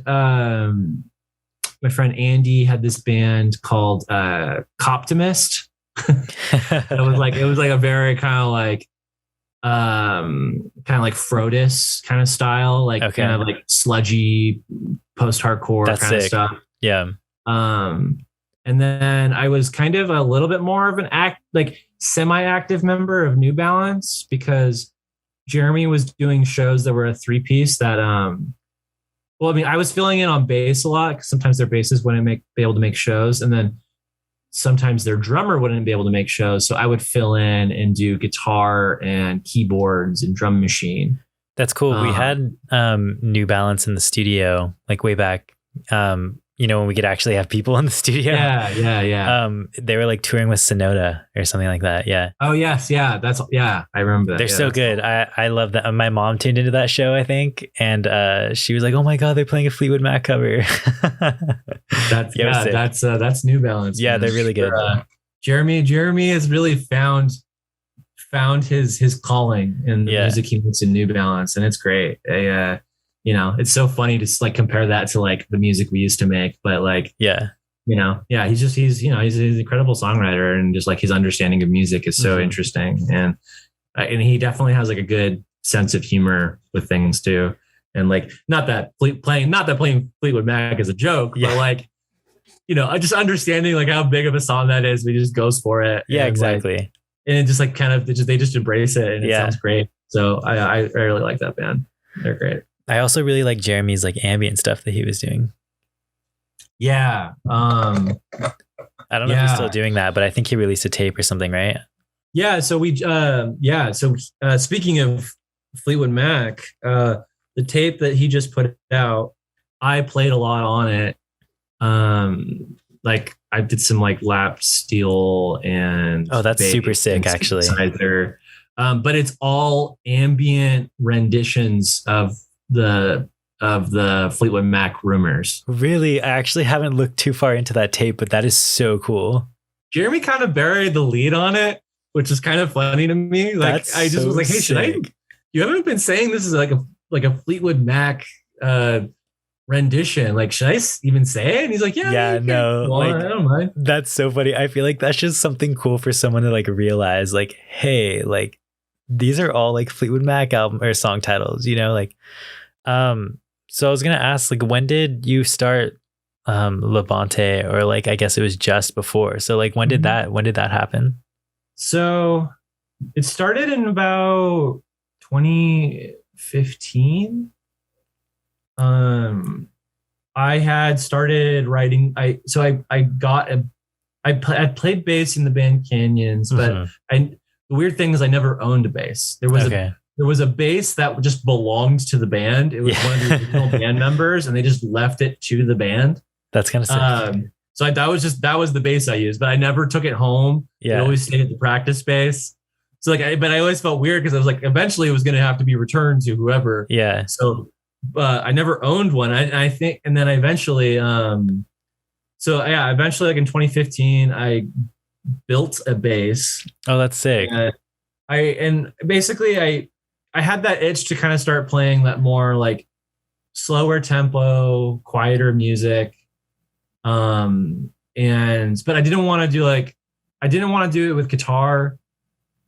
Andy had this band called, Coptimist. It was like a very kind of like Frodis kind of style, like kind of like sludgy post-hardcore kind of stuff. Yeah. And then I was kind of a little bit more of an semi-active member of New Balance, because Jeremy was doing shows that were a 3-piece that, I was filling in on bass a lot, because sometimes their bassists wouldn't be able to make shows. And then sometimes their drummer wouldn't be able to make shows. So I would fill in and do guitar and keyboards and drum machine. That's cool. We had New Balance in the studio, like way back, when we could actually have people in the studio. Yeah. They were like touring with Sonoda or something like that. Yeah. Oh yes. Yeah. I remember that. They're so good. Cool. I love that. My mom tuned into that show, I think. And she was like, oh my God, they're playing a Fleetwood Mac cover. That's New Balance. Yeah. They're really good. Jeremy has really found his calling in the music he makes in New Balance. And it's great. It's so funny to like compare that to like the music we used to make, but like, he's an incredible songwriter, and just like his understanding of music is so interesting. And he definitely has like a good sense of humor with things too. And like, not that playing Fleetwood Mac is a joke, but like, just understanding like how big of a song that is. We just goes for it. Yeah, exactly. Like, and it just like they just embrace it, and it sounds great. So I really like that band. They're great. I also really like Jeremy's like ambient stuff that he was doing. Yeah. I don't know if he's still doing that, but I think he released a tape or something, right? Yeah. So speaking of Fleetwood Mac, the tape that he just put out, I played a lot on it. Like I did some like lap steel and that's super sick actually. But it's all ambient renditions of the Fleetwood Mac Rumors. Really? I actually haven't looked too far into that tape, but that is so cool. Jeremy kind of buried the lead on it, which is kind of funny to me. Like I just was like, hey, you haven't been saying this is like a Fleetwood Mac rendition. Like, should I even say it? And he's like, yeah, no, like, I don't mind. That's so funny. I feel like that's just something cool for someone to like realize, like, hey, like these are all like Fleetwood Mac album or song titles, like. So I was gonna ask, like, when did you start La Bonte, or like I guess it was just before. So like when did that happen? So it started in about 2015. I had started writing. I played bass in the band Canyons, but the weird thing is I never owned a bass. There was a bass that just belonged to the band. It was one of the original band members, and they just left it to the band. That's kind of sick. So that was the bass I used, but I never took it home. Yeah. It always stayed at the practice space. So like, but I always felt weird because I was like, eventually it was going to have to be returned to whoever. Yeah. So, I never owned one. I think, and then I eventually, eventually like in 2015, I built a bass. Oh, that's sick. I had that itch to kind of start playing that more like slower tempo, quieter music. But I didn't want to do it with guitar,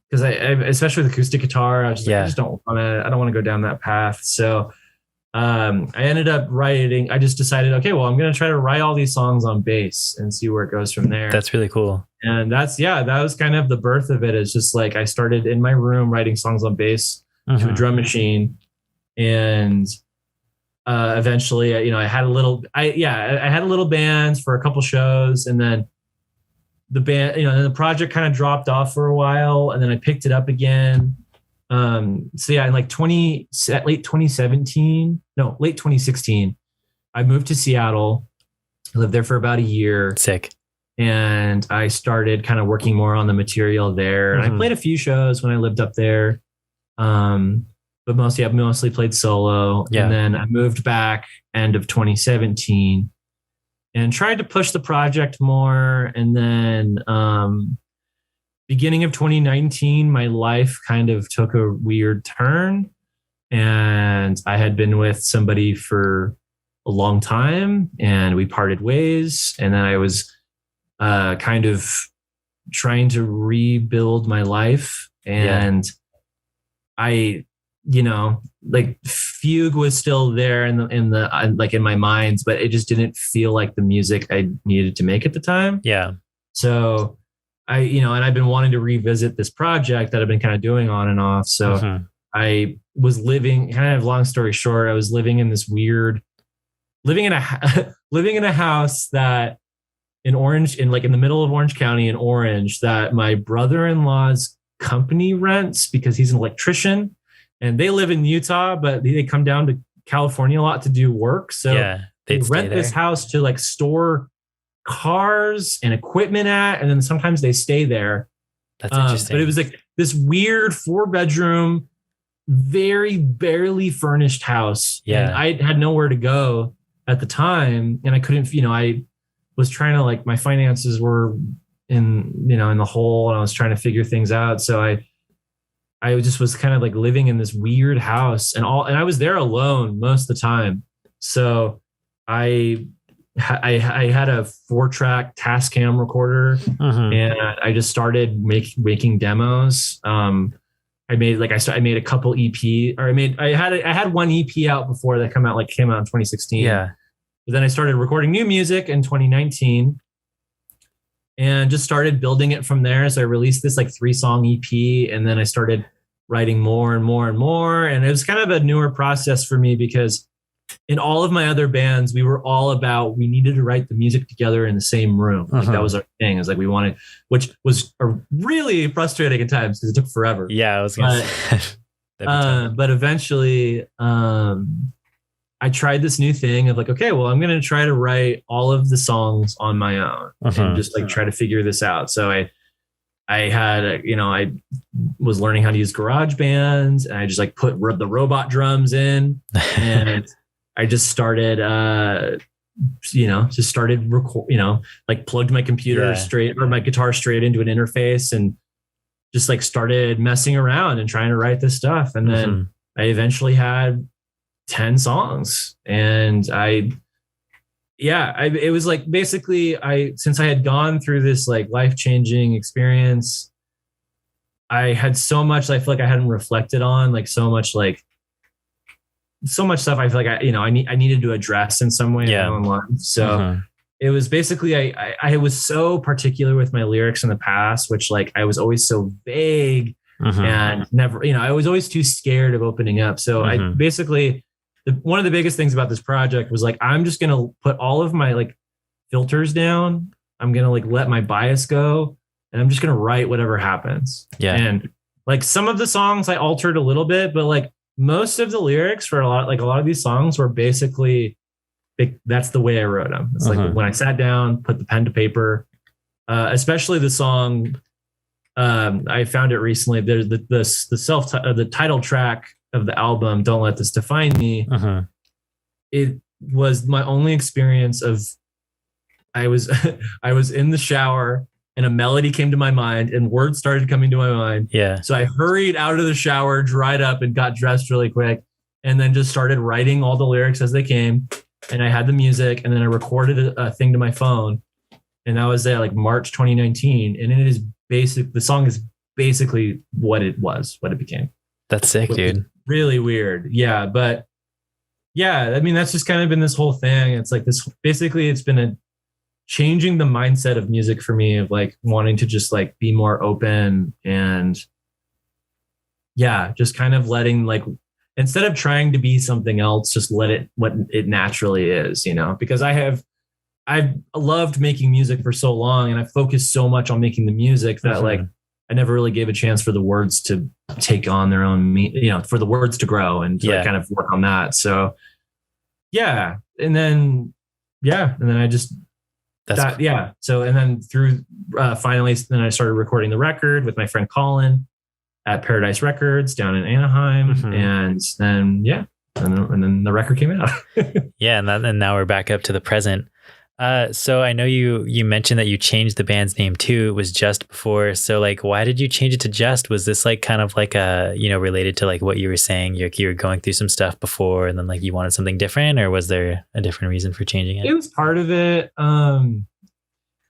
because I especially with acoustic guitar, I was just I don't want to go down that path. So I ended up writing. I just decided, okay, well, I'm going to try to write all these songs on bass and see where it goes from there. That's really cool. And that was kind of the birth of it. It's just like I started in my room writing songs on bass to a drum machine, and eventually, I had a little band for a couple shows, and then the band, then the project kind of dropped off for a while, and then I picked it up again. In like late 2016, I moved to Seattle. I lived there for about a year. Sick. and I started kind of working more on the material there. And I played a few shows when I lived up there. But mostly played solo. Yeah. And then I moved back end of 2017 and tried to push the project more. And then beginning of 2019, my life kind of took a weird turn. And I had been with somebody for a long time and we parted ways. And then I was kind of trying to rebuild my life. And I, like Fugue was still there in my mind, but it just didn't feel like the music I needed to make at the time. Yeah. So and I've been wanting to revisit this project that I've been kind of doing on and off. So I was living, kind of long story short, I was living in a house that in the middle of Orange County in Orange, that my brother-in-law's company rents because he's an electrician. And they live in Utah, but they come down to California a lot to do work. So they rent this house to like store cars and equipment at, and then sometimes they stay there. That's interesting. But it was like this weird 4-bedroom, very barely furnished house. Yeah. And I had nowhere to go at the time. And I couldn't, I was trying to, like, my finances were in the hole, and I was trying to figure things out. So I just was kind of like living in this weird house and I was there alone most of the time. So I had a 4-track Tascam recorder and I just started making demos. I made a couple EP, or I had one EP out before that came out in 2016. Yeah. But then I started recording new music in 2019 and just started building it from there. So I released this 3-song EP, and then I started writing more and more and more. And it was kind of a newer process for me because in all of my other bands, we were all about, we needed to write the music together in the same room. Like that was our thing. It was like we wanted, which was really frustrating at times because it took forever. Yeah, I was going to say. But eventually, I tried this new thing of okay, well, I'm going to try to write all of the songs on my own and just try to figure this out. So I had, I was learning how to use GarageBand, and I just put the robot drums in, and I just started, plugged my computer straight, or my guitar straight into an interface, and just started messing around and trying to write this stuff. And then I eventually had 10 songs, and it was basically since I had gone through this life-changing experience, I had so much I feel like I hadn't reflected on, so much stuff I feel like I needed to address in some way in my own life. So it was basically I was so particular with my lyrics in the past, which I was always so vague and never, I was always too scared of opening up. So I basically, one of the biggest things about this project was I'm just going to put all of my filters down. I'm going to let my bias go, and I'm just going to write whatever happens. Yeah. And some of the songs I altered a little bit, but most of the lyrics for a lot of these songs were basically, that's the way I wrote them. It's when I sat down, put the pen to paper, especially the song. I found it recently. There's the title track of the album, Don't Let This Define Me. It was my only experience of, I was in the shower and a melody came to my mind and words started coming to my mind. Yeah. So I hurried out of the shower, dried up, and got dressed really quick, and then just started writing all the lyrics as they came. And I had the music, and then I recorded a thing to my phone, and that was there March 2019. And it is the song is basically what it became. That's sick, dude. Really weird. Yeah. But yeah, I mean, that's just kind of been this whole thing. It's this, basically it's been changing the mindset of music for me, of wanting to just be more open, and just kind of letting instead of trying to be something else, just let it what it naturally is, because I've loved making music for so long, and I focused so much on making the music that I never really gave a chance for the words to take on their own, for the words to grow and to kind of work on that. So and then I just Yeah. So, and then through finally, then I started recording the record with my friend Colin at Paradise Records down in Anaheim. And then, and then the record came out. Yeah. And now we're back up to the present. So I know you mentioned that you changed the band's name too. It was Just before. So like, why did you change it to Just? Was this like kind of like related to like what you were saying? You were going through some stuff before and then like you wanted something different, or was there a different reason for changing it? It was part of it.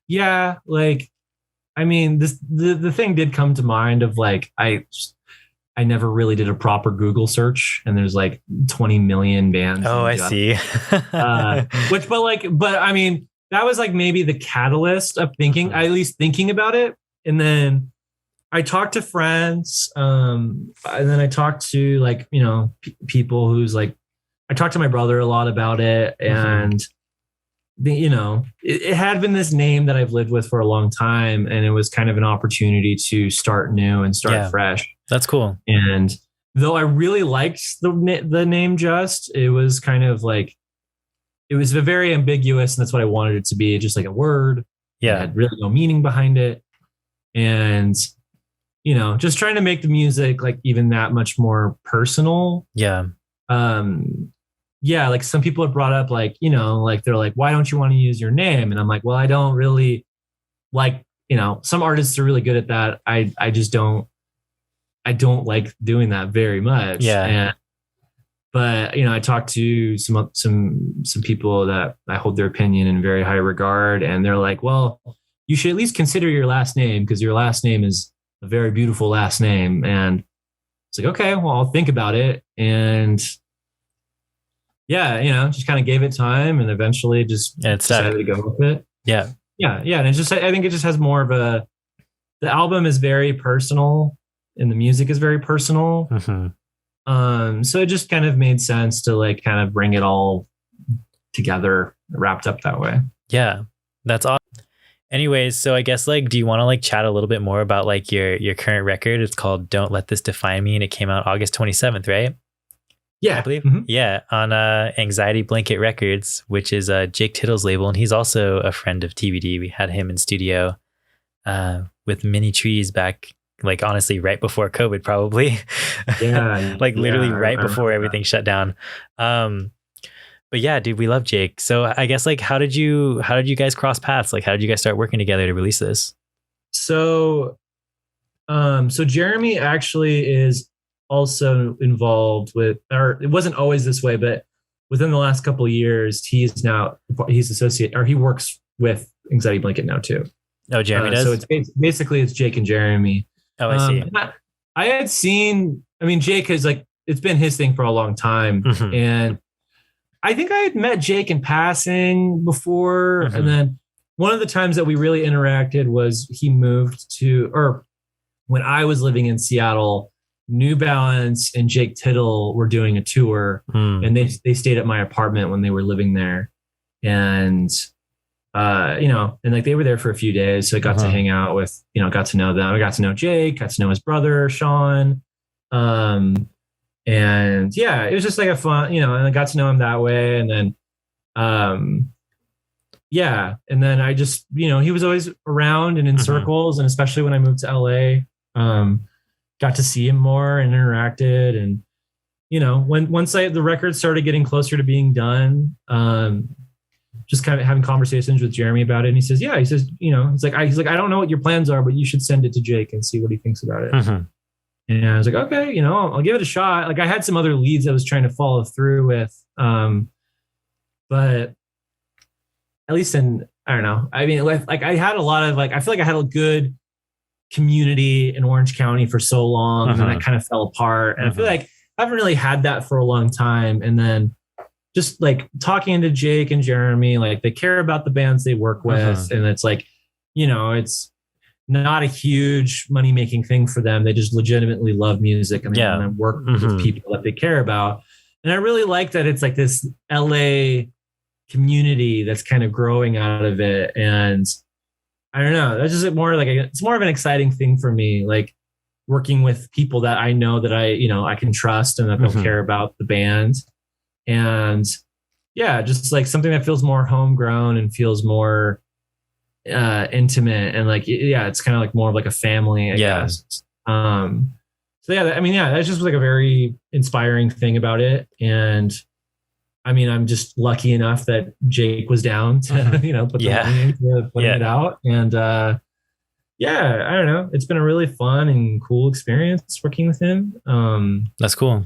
Yeah, like, I mean, the thing did come to mind of like, I never really did a proper Google search, and there's like 20 million bands. Oh, I see. But I mean, that was like maybe the catalyst of thinking, at least thinking about it. And then I talked to friends, and then I talked to like, people who's like, I talked to my brother a lot about it, and it had been this name that I've lived with for a long time, and it was kind of an opportunity to start new and start fresh. That's cool. And though I really liked the name Just, it was kind of like, it was very ambiguous, and that's what I wanted it to be, just like a word. Yeah. It had really no meaning behind it. And, just trying to make the music like even that much more personal. Yeah. Yeah, like some people have brought up like, like they're like, why don't you want to use your name? And I'm like, well, I don't really like, some artists are really good at that. I just don't like doing that very much. Yeah. But I talked to some people that I hold their opinion in very high regard, and they're like, well, you should at least consider your last name, because your last name is a very beautiful last name. And it's like, okay, well, I'll think about it. And yeah, just kind of gave it time, and eventually just decided to go with it. Yeah. Yeah. And it's just, I think it just has more of the album is very personal, and the music is very personal. So it just kind of made sense to like kind of bring it all together, wrapped up that way. Yeah, that's awesome. Anyways, so I guess like, do you want to like chat a little bit more about like your current record? It's called Don't Let This Define Me, and it came out August 27th, right? Yeah, I believe. Yeah, on Anxiety Blanket Records, which is Jake Tittle's label, and he's also a friend of TBD. We had him in studio with Mini Trees back, like honestly, right before COVID, probably. Yeah, like literally right before everything shut down. But yeah, dude, we love Jake. So I guess like, how did you guys cross paths? Like, how did you guys start working together to release this? So Jeremy actually is also involved with, or it wasn't always this way, but within the last couple of years, he's associate, or he works with Anxiety Blanket now too. Oh, Jeremy does? So it's basically Jake and Jeremy. Oh, I see. I had seen, Jake has like, it's been his thing for a long time. And I think I had met Jake in passing before. And then one of the times that we really interacted was he moved to, or when I was living in Seattle, New Balance and Jake Tittle were doing a tour, and they stayed at my apartment when they were living there. And, and like they were there for a few days. So I got to hang out with, got to know them. I got to know Jake, got to know his brother, Sean. And yeah, it was just like a fun, and I got to know him that way. And then, yeah. And then I just, he was always around and in circles. And especially when I moved to LA, got to see him more and interacted. And, once the record started getting closer to being done, just kind of having conversations with Jeremy about it. And he says, he's like, I don't know what your plans are, but you should send it to Jake and see what he thinks about it. And I was like, okay, I'll give it a shot. Like I had some other leads I was trying to follow through with. But at least I don't know. Like I had a lot of I feel like I had a good community in Orange County for so long, and then I kind of fell apart. And I feel like I haven't really had that for a long time. And then just like talking to Jake and Jeremy, like they care about the bands they work with. And it's like, it's not a huge money-making thing for them. They just legitimately love music, and they want to work with people that they care about. And I really like that it's like this LA community that's kind of growing out of it. And I don't know, that's just more like it's more of an exciting thing for me, like working with people that I know that I can trust and that they'll care about the band. And yeah, just like something that feels more homegrown and feels more intimate, and like, yeah, it's kind of like more of like a family, I guess. So yeah, I mean, yeah, that's just like a very inspiring thing about it. And I mean, I'm just lucky enough that Jake was down to, put the money into putting it out. And yeah, I don't know. It's been a really fun and cool experience working with him. That's cool.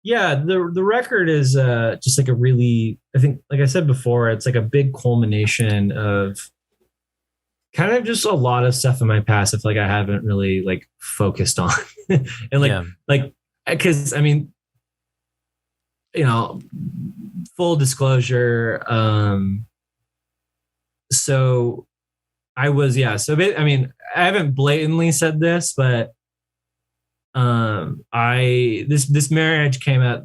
Yeah, the record is just like a really, I think, like I said before, it's like a big culmination of kind of just a lot of stuff in my past. I feel like I haven't really like focused on, and because I mean, full disclosure. So I was, I mean, I haven't blatantly said this, but this marriage came at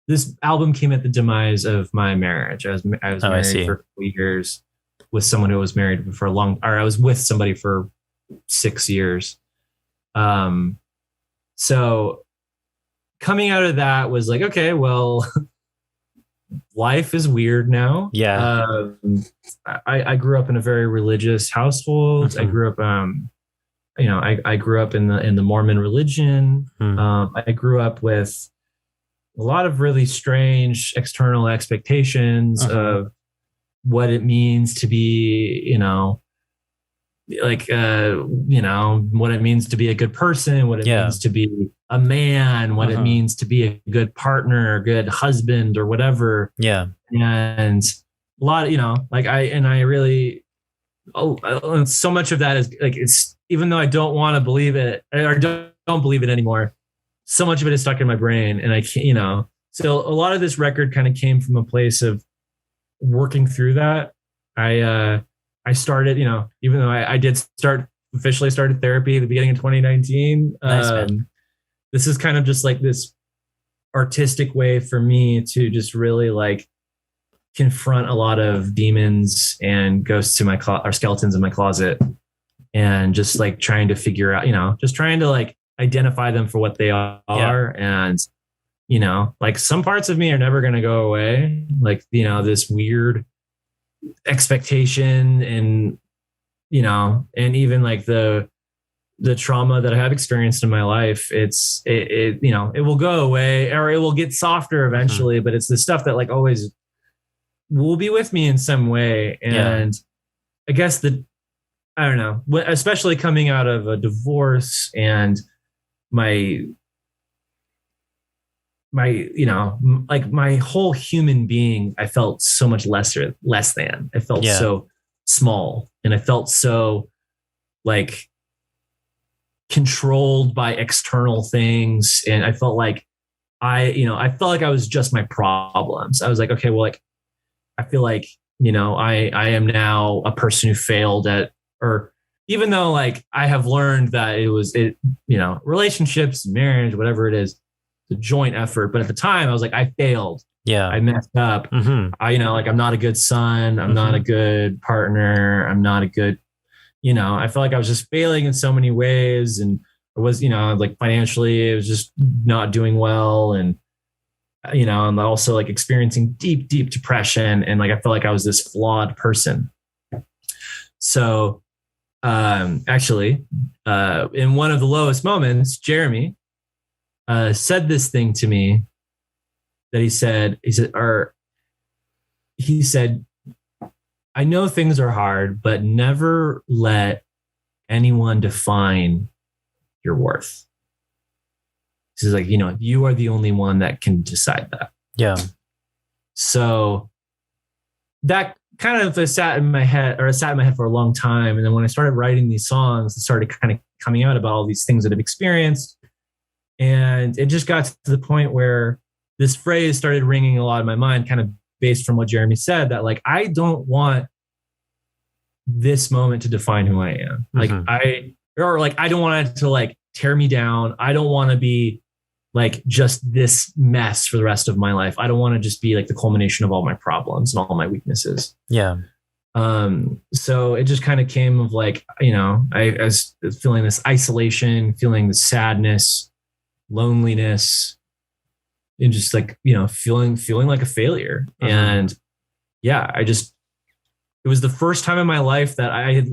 this album came at the demise of my marriage. I was married for 2 years with someone who was married for I was with somebody for 6 years. So coming out of that was like, okay, well, life is weird now. Yeah. I grew up in a very religious household. Mm-hmm. I grew up, I grew up in the Mormon religion. Mm-hmm. I grew up with a lot of really strange external expectations of what it means to be, what it means to be a good person, what it means to be a man, what it means to be a good partner, a good husband, or whatever. Yeah. And a lot, I really, so much of that is like, it's, even though I don't want to believe it or don't believe it anymore, so much of it is stuck in my brain. And I can't, so a lot of this record kind of came from a place of working through that. I started, even though I did officially started therapy at the beginning of 2019. Nice, this is kind of just like this artistic way for me to just really like confront a lot of demons and ghosts in or skeletons in my closet, and just like trying to figure out, just trying to like identify them for what they are. Yeah. And, like some parts of me are never going to go away. Like, this weird expectation and, and even like the trauma that I have experienced in my life, it will go away, or it will get softer eventually, but it's the stuff that like always will be with me in some way. And I guess I don't know, especially coming out of a divorce and my like my whole human being, I felt so much less than. I felt so small, and I felt so like controlled by external things. And I felt like I felt like I was just my problems. I was like, okay, well, like, I feel like, I am now a person who failed at, or even though like I have learned that relationships, marriage, whatever it is, a joint effort. But at the time I was like, I failed. Yeah. I messed up. Mm-hmm. Like I'm not a good son. I'm not a good partner. I'm not a good, I felt like I was just failing in so many ways. And I was, like financially, it was just not doing well. And, I'm also like experiencing deep, deep depression. And like, I felt like I was this flawed person. So actually, in one of the lowest moments, Jeremy said this thing to me that he said, I know things are hard, but never let anyone define your worth. This is like, you are the only one that can decide that. Yeah. So that kind of sat in my head for a long time. And then when I started writing these songs, it started kind of coming out about all these things that I've experienced. And it just got to the point where this phrase started ringing a lot in my mind, kind of based from what Jeremy said, that like, I don't want this moment to define who I am. Like I don't want it to like tear me down. I don't want to be like just this mess for the rest of my life. I don't want to just be like the culmination of all my problems and all my weaknesses. Yeah. So it just kind of came of like, I was feeling this isolation, feeling the sadness, loneliness, and just like, feeling like a failure. And yeah, it was the first time in my life that I had,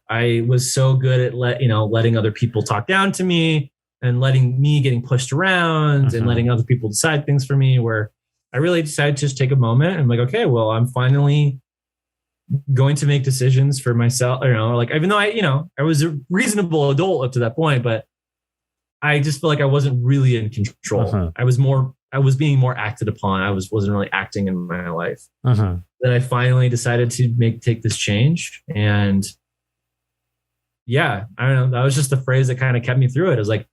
I was so good at letting other people talk down to me and letting me getting pushed around and letting other people decide things for me, where I really decided to just take a moment and like, okay, well, I'm finally going to make decisions for myself, like, even though I was a reasonable adult up to that point, but I just feel like I wasn't really in control. I was being more acted upon. I wasn't really acting in my life. Then I finally decided to take this change. And yeah, I don't know. That was just the phrase that kind of kept me through it. It was like,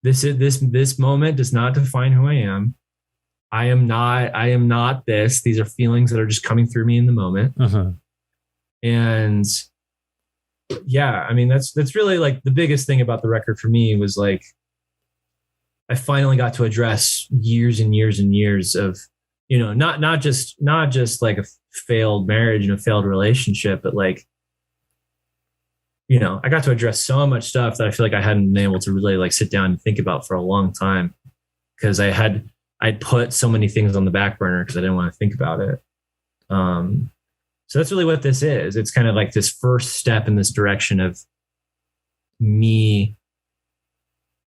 this moment does not define who I am. I am not this. These are feelings that are just coming through me in the moment. And yeah, I mean, that's really like the biggest thing about the record for me was like, I finally got to address years and years and years of, not just like a failed marriage and a failed relationship, but like, I got to address so much stuff that I feel like I hadn't been able to really like sit down and think about for a long time, because I'd put so many things on the back burner because I didn't want to think about it. So that's really what this is. It's kind of like this first step in this direction of me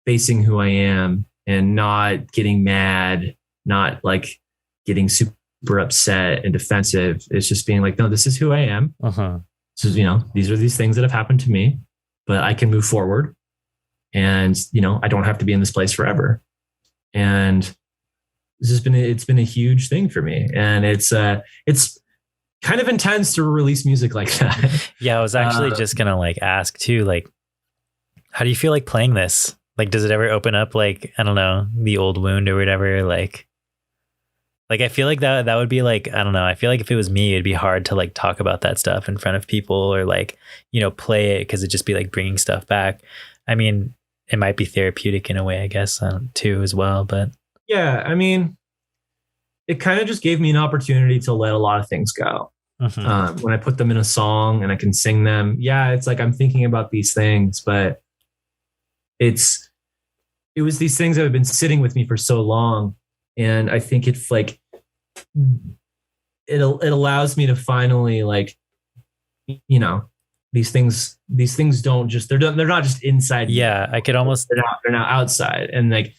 facing who I am and not getting mad, not like getting super upset and defensive. It's just being like, no, this is who I am. So, these are these things that have happened to me, but I can move forward, and, I don't have to be in this place forever. And it's been a huge thing for me. And it's kind of intense to release music like that. Yeah. I was actually just going to like ask too, like, how do you feel like playing this? Like, does it ever open up, like, I don't know, the old wound or whatever? Like I feel like that would be like, I don't know. I feel like if it was me, it'd be hard to like talk about that stuff in front of people or like, play it, because it'd just be like bringing stuff back. I mean, it might be therapeutic in a way, I guess, too, as well. But yeah, I mean, it kind of just gave me an opportunity to let a lot of things go. When I put them in a song and I can sing them, yeah, it's like I'm thinking about these things, but it was these things that have been sitting with me for so long. And I think it's like, it allows me to finally like, these things don't just, they're not just inside. Yeah. I could almost, they're not outside. And like,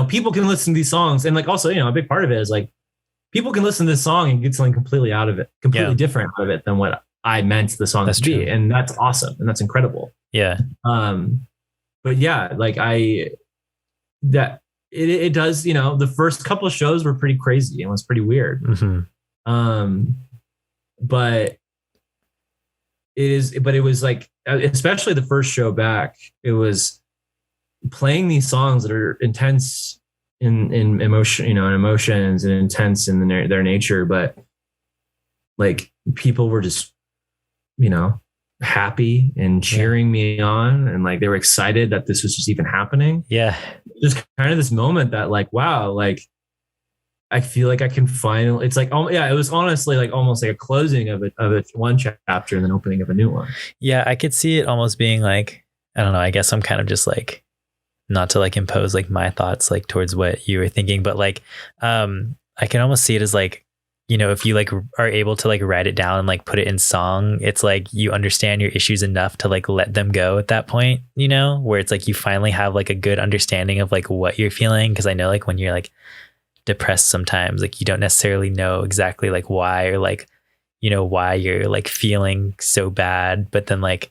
people can listen to these songs, and like, also, a big part of it is like, people can listen to this song and get something completely out of it, completely different out of it than what I meant the song to be. And that's awesome. And that's incredible. Yeah. But yeah, like it does, the first couple of shows were pretty crazy and was pretty weird. But it was like, especially the first show back, it was playing these songs that are intense in emotion, in emotions, and intense in their nature. But like, people were just, happy and cheering me on, and like they were excited that this was just even happening. Yeah. Just kind of this moment that like, wow, like I feel like I can finally, it's like, it was honestly like almost like a closing of one chapter and then opening of a new one. Yeah. I could see it almost being like, I don't know, I guess I'm kind of just like, not to like impose like my thoughts like towards what you were thinking, but like, I can almost see it as like, if you like are able to like write it down and like put it in song, it's like you understand your issues enough to like let them go at that point, where it's like you finally have like a good understanding of like what you're feeling. Cause I know like when you're like depressed sometimes, like you don't necessarily know exactly like why, or like, why you're like feeling so bad. But then like,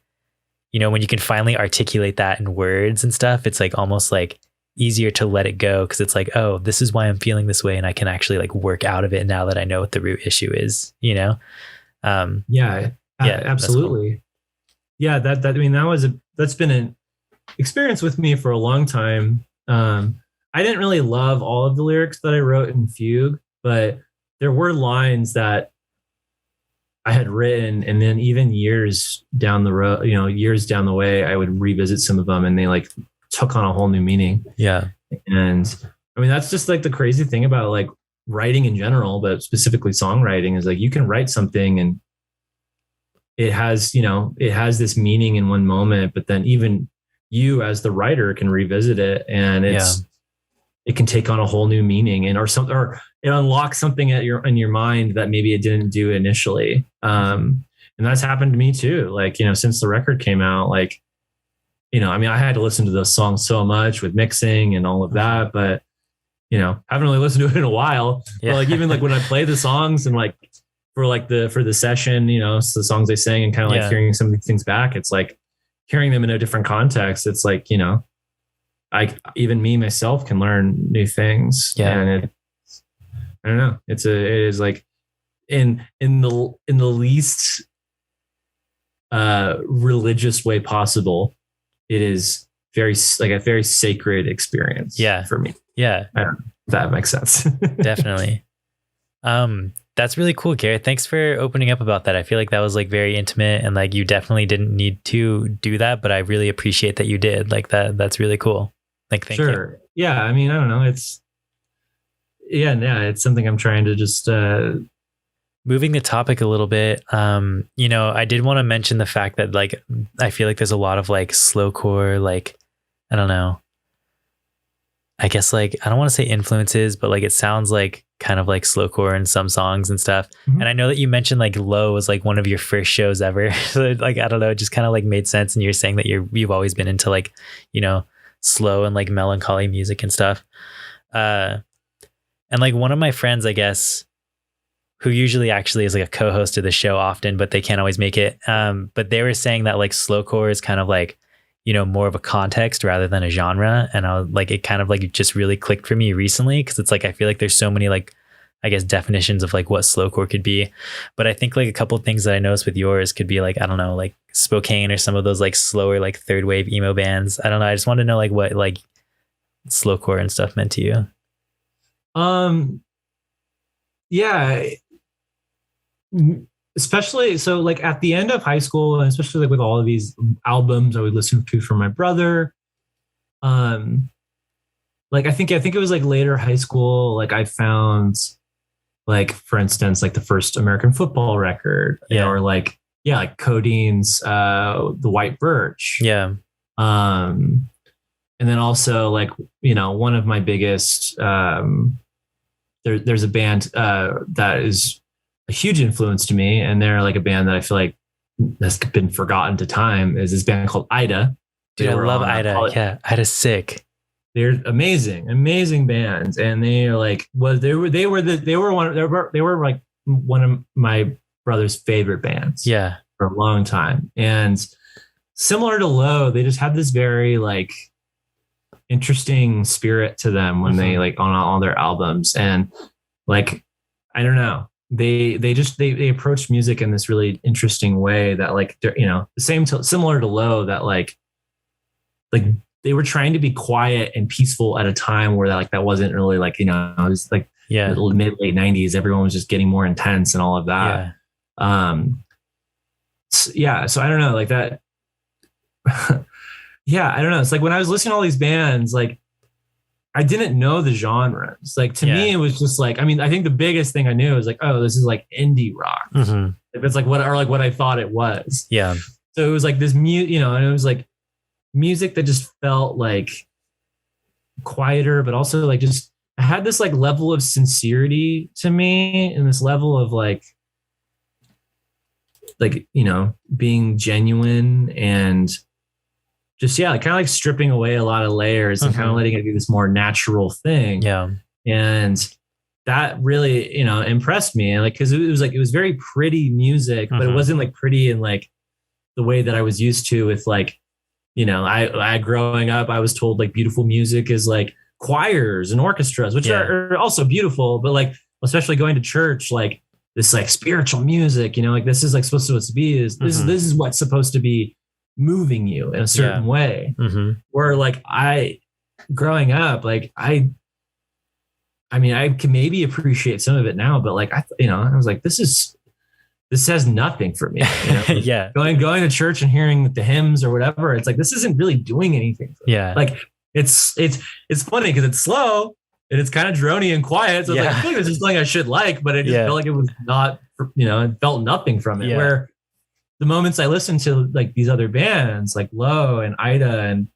when you can finally articulate that in words and stuff, it's like almost like easier to let it go, because it's like, oh, this is why I'm feeling this way, and I can actually like work out of it now that I know what the root issue is, yeah, absolutely. Cool. Yeah, that's been an experience with me for a long time. I didn't really love all of the lyrics that I wrote in Fugue, but there were lines that I had written, and then even years down the road, years down the way, I would revisit some of them, and they like took on a whole new meaning. Yeah. And I mean, that's just like the crazy thing about like writing in general, but specifically songwriting, is like you can write something and it has this meaning in one moment, but then even you as the writer can revisit it, and it can take on a whole new meaning or it unlocks something in your mind that maybe it didn't do initially. And that's happened to me too. Like, since the record came out, like, I mean, I had to listen to those songs so much with mixing and all of that, but I haven't really listened to it in a while. Yeah. But like, even like when I play the songs and like for the session, so the songs they sang and kind of like hearing some of these things back, it's like hearing them in a different context. It's like, even me myself can learn new things. Yeah. And I don't know. It is like in the least religious way possible. It is very like a very sacred experience. Yeah. For me. Yeah. I don't know if that makes sense. Definitely. That's really cool, Garrett. Thanks for opening up about that. I feel like that was like very intimate and like you definitely didn't need to do that, but I really appreciate that you did. Like that's really cool. Like, thank you. Yeah. I mean, I don't know. It's something I'm trying to just, moving the topic a little bit. I did want to mention the fact that like, I feel like there's a lot of like slowcore, like, I don't know, I guess like, I don't want to say influences, but like, it sounds like kind of like slowcore in some songs and stuff. Mm-hmm. And I know that you mentioned like Low was like one of your first shows ever. So like, I don't know, it just kind of like made sense. And you're saying that you've always been into like, slow and like melancholy music and stuff. And like one of my friends, I guess, who usually actually is like a co-host of the show often, but they can't always make it. But they were saying that like slowcore is kind of like, more of a context rather than a genre. And I was like, it kind of like just really clicked for me recently. Cause it's like, I feel like there's so many like, I guess definitions of like what slowcore could be. But I think like a couple of things that I noticed with yours could be like, I don't know, like Spokane or some of those like slower, like third wave emo bands. I don't know. I just want to know like what like slowcore and stuff meant to you. Yeah. Especially so like at the end of high school, and especially like with all of these albums I would listen to from my brother. Like I think it was like later high school, like I found like, for instance, like the first American football record, or like Codine's The White Birch. Yeah. And then also like, one of my biggest there's a band that is a huge influence to me, and they're like a band that I feel like has been forgotten to time, is this band called Ida. Dude, I love Ida. Yeah, Ida's sick. They're amazing bands, and they are like they were like one of my brother's favorite bands. Yeah, for a long time. And similar to Low, they just had this very like interesting spirit to them when they like on all their albums, and like I don't know. They approach music in this really interesting way that like, similar to Low, that like they were trying to be quiet and peaceful at a time where that wasn't really like, it was like mid late 90s. Everyone was just getting more intense and all of that. So I don't know, like that. Yeah. I don't know. It's like when I was listening to all these bands, like I didn't know the genres. Like to me, it was just like, I mean, I think the biggest thing I knew was like, oh, this is like indie rock. Mm-hmm. If it's like what I thought it was. Yeah. So it was like this and it was like music that just felt like quieter, but also like just I had this like level of sincerity to me, and this level of like being genuine and just, kind of like stripping away a lot of layers and kind of letting it be this more natural thing. Yeah. And that really, impressed me. And like, cause it was very pretty music, but it wasn't like pretty in like the way that I was used to with like, I growing up, I was told like beautiful music is like choirs and orchestras, which are also beautiful, but like, especially going to church, like this like spiritual music, like this is like supposed to be this is what's supposed to be moving you in a certain way. Where like growing up, like I mean, I can maybe appreciate some of it now, but like I was like, this has nothing for me. Yeah. Going to church and hearing the hymns or whatever, it's like this isn't really doing anything for me. Yeah. Like it's funny because it's slow and it's kind of drony and quiet. So like, I feel like this is something I should like, but I just felt like it was not, it felt nothing from it. Yeah. Where the moments I listened to like these other bands like Low and Ida and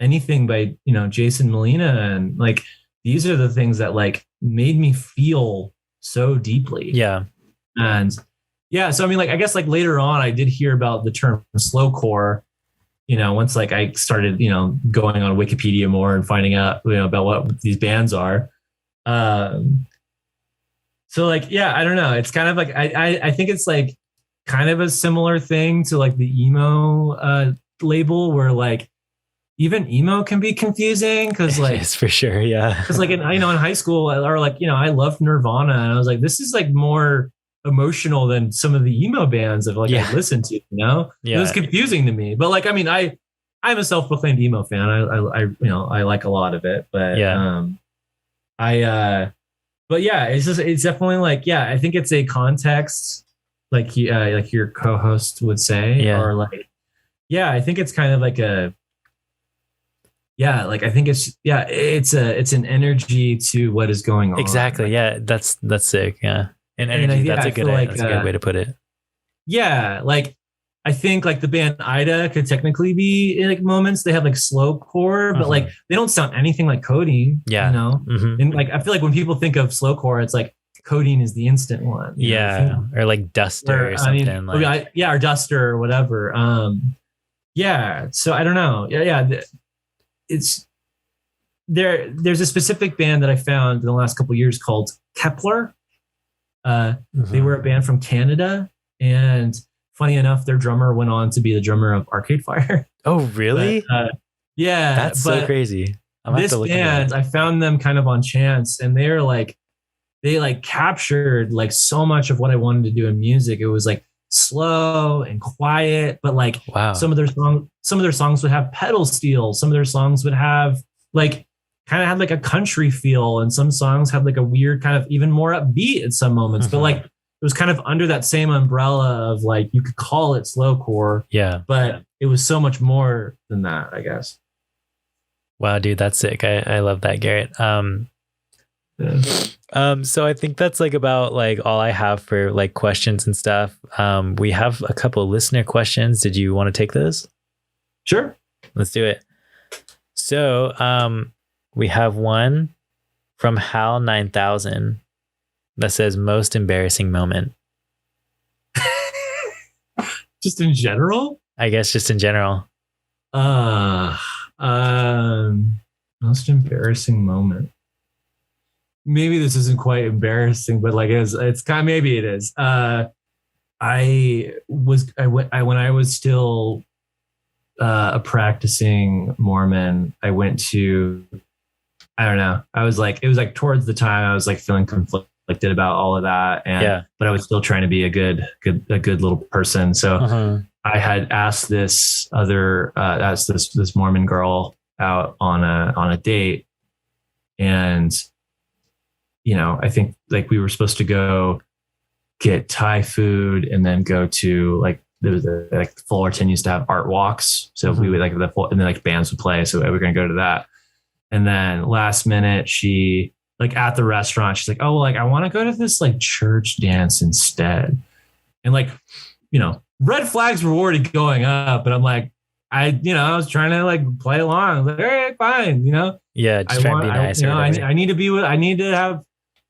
anything by, Jason Molina and like these are the things that like made me feel so deeply. Yeah. And yeah, so I mean, like, I guess like later on, I did hear about the term slowcore, you know, once like I started, you know, going on Wikipedia more and finding out, you know, about what these bands are. So like, yeah, I don't know. It's kind of like, I think it's like kind of a similar thing to like the emo label, where like even emo can be confusing, because like it's for sure. Yeah. because like in high school, or like, you know, I loved Nirvana, and I was like, this is like more emotional than some of the emo bands that like I listened to, you know. It was confusing to me, but like, I mean, I'm a self-proclaimed emo fan. I you know, I like a lot of it, but but yeah, it's definitely like, yeah, I think it's a context, like your co-host would say, or like, yeah, I think it's kind of like a, yeah, like I think it's an energy to what is going on. Exactly. Yeah, that's sick. Yeah, and energy. That's a good way to put it. Yeah, like I think like the band Ida could technically be in like moments they have like slowcore, but like they don't sound anything like Codeine. Yeah, you know. And like I feel like when people think of slowcore, it's like Codeine is the instant one. Yeah, or like Duster or something. I mean, or Duster or whatever. Yeah. So I don't know. Yeah. It's there's a specific band that I found in the last couple of years called Kepler. They were a band from Canada, and funny enough, their drummer went on to be the drummer of Arcade Fire. Oh, really? But, yeah, that's so crazy. This band, I found them kind of on chance, and they captured like so much of what I wanted to do in music. It was like slow and quiet, but like some of their songs would have pedal steel. Some of their songs would have like kind of had like a country feel, and some songs had like a weird kind of even more upbeat at some moments. But like it was kind of under that same umbrella of like, you could call it slowcore. Yeah, but it was so much more than that, I guess. Wow, dude, that's sick. I love that, Garrett. So I think that's like about like all I have for like questions and stuff. We have a couple of listener questions. Did you want to take those? Sure. Let's do it. So we have one from Hal 9000 that says most embarrassing moment. Just in general? I guess just in general. Most embarrassing moment. Maybe this isn't quite embarrassing, but like it's kind of, maybe it is. When I was still a practicing Mormon, I went to, I don't know. I was like, it was like towards the time I was like feeling conflicted about all of that, but I was still trying to be a good little person. So I had asked this Mormon girl out on a date, and you know, I think like we were supposed to go get Thai food and then go to like, there was like Fullerton used to have art walks. So we would and then like bands would play. So we were going to go to that. And then last minute, she like at the restaurant, she's like, oh, well, like I want to go to this like church dance instead. And like, you know, red flags were already going up, but I'm like, I was trying to like play along. I was like, all right, fine. You know? Yeah. Just trying to be nice.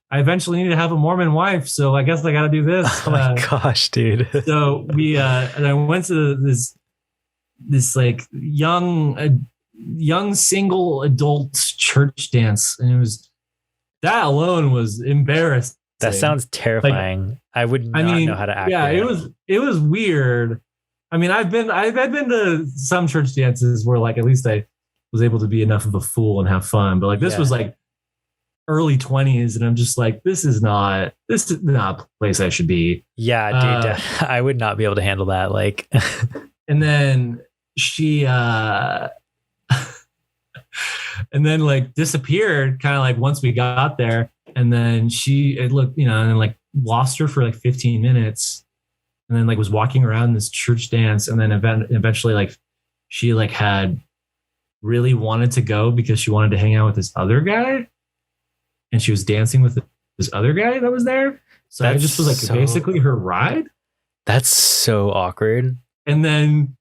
I eventually need to have a Mormon wife, so I guess I got to do this. Oh my gosh, dude! So we and I went to this like young single adult church dance, and that alone was embarrassing. That sounds terrifying. Like, I would not know how to act. Yeah, it was weird. I mean, I've been to some church dances where like at least I was able to be enough of a fool and have fun, but like this was like early 20s, and I'm just like, this is not a place I should be. Yeah, dude, I would not be able to handle that. Like, and then she and then like disappeared kind of like once we got there, and then it looked, and then like lost her for like 15 minutes, and then like was walking around this church dance, and then eventually like she like had really wanted to go because she wanted to hang out with this other guy. And she was dancing with this other guy that was there. So I just was like basically her ride. That's so awkward. And then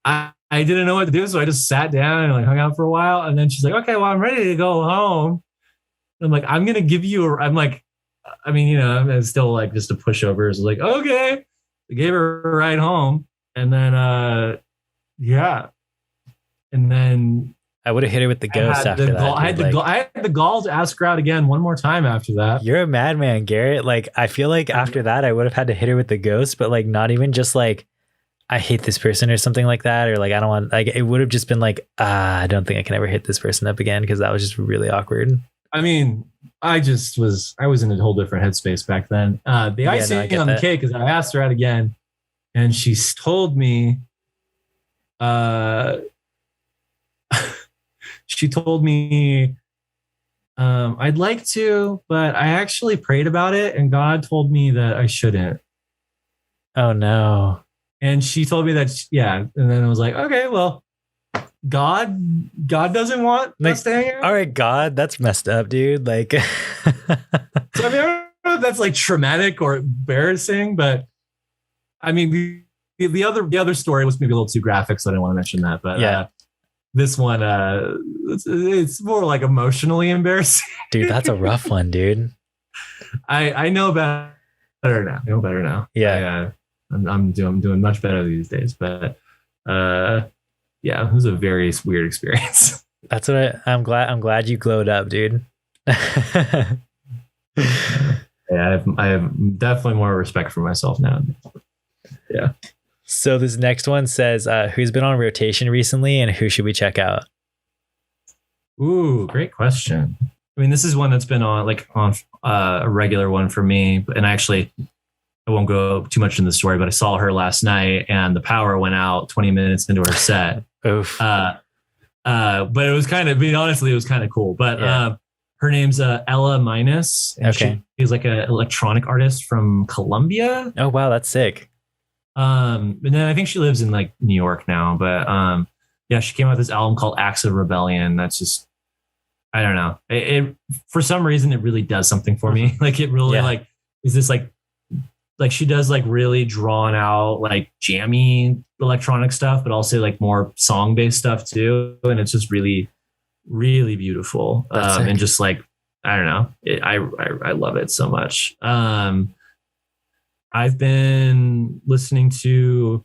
I didn't know what to do. So I just sat down and like hung out for a while. And then she's like, okay, well, I'm ready to go home. I'm like, I'm gonna give you I'm like, I mean, it's still like just a pushover. It's like, okay. I gave her a ride home. And then yeah. And then I would have hit her with the ghost after that. I had the gall to ask her out again one more time after that. You're a madman, Garrett. Like, I feel like after that, I would have had to hit her with the ghost, but like not even just like, I hate this person or something like that. Or like, I don't want, like, it would have just been like, I don't think I can ever hit this person up again, because that was just really awkward. I mean, I was in a whole different headspace back then. The icing on the cake is I asked her out again, and she's told me, she told me, I'd like to, but I actually prayed about it and God told me that I shouldn't. Oh no. And she told me that, yeah. And then I was like, okay, well, God doesn't want us to hang out. All right, God, that's messed up, dude. Like, so I mean, I don't know if that's like traumatic or embarrassing, but I mean, the other story was maybe a little too graphic, so I didn't want to mention that. But yeah. This one, it's more like emotionally embarrassing. Dude, that's a rough one, dude. I know better now. I know better now. Yeah. I'm doing much better these days. But yeah, it was a very weird experience. That's what I'm glad you glowed up, dude. Yeah, I have definitely more respect for myself now. Yeah. So this next one says, who's been on rotation recently and who should we check out? Ooh, great question. I mean, this is one that's been on a regular one for me. And I won't go too much in the story, but I saw her last night and the power went out 20 minutes into her set. Oof. But it was honestly, it was kind of cool. But her name's Ella Minus. And okay. She's like an electronic artist from Colombia. Oh, wow. That's sick. And then I think she lives in like New York now, but yeah, she came out with this album called Acts of Rebellion. That's just, I don't know. It for some reason it really does something for me. Like it really is this like she does like really drawn out like jammy electronic stuff, but also like more song based stuff too. And it's just really, really beautiful. And just like, I don't know, I love it so much. I've been listening to,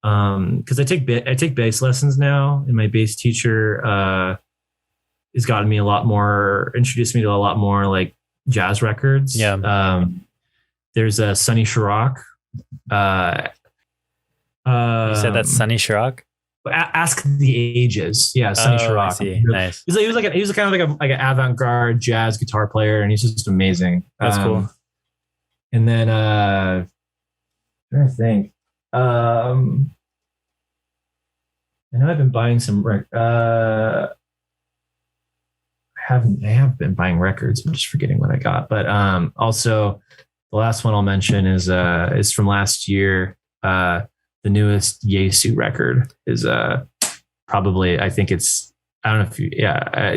because I take bass lessons now, and my bass teacher has gotten me introduced me to a lot more like jazz records. Yeah. There's a Sonny Chirac. You said that's Sonny Chirac? Ask the Ages. Yeah, Sonny Chirac. I see. Nice. He was kind of like an avant-garde jazz guitar player, and he's just amazing. That's cool. And then I'm trying to think. I know I've been buying some I have been buying records. I'm just forgetting what I got. But also the last one I'll mention is from last year. The newest Yesu record is probably, I think it's, I don't know if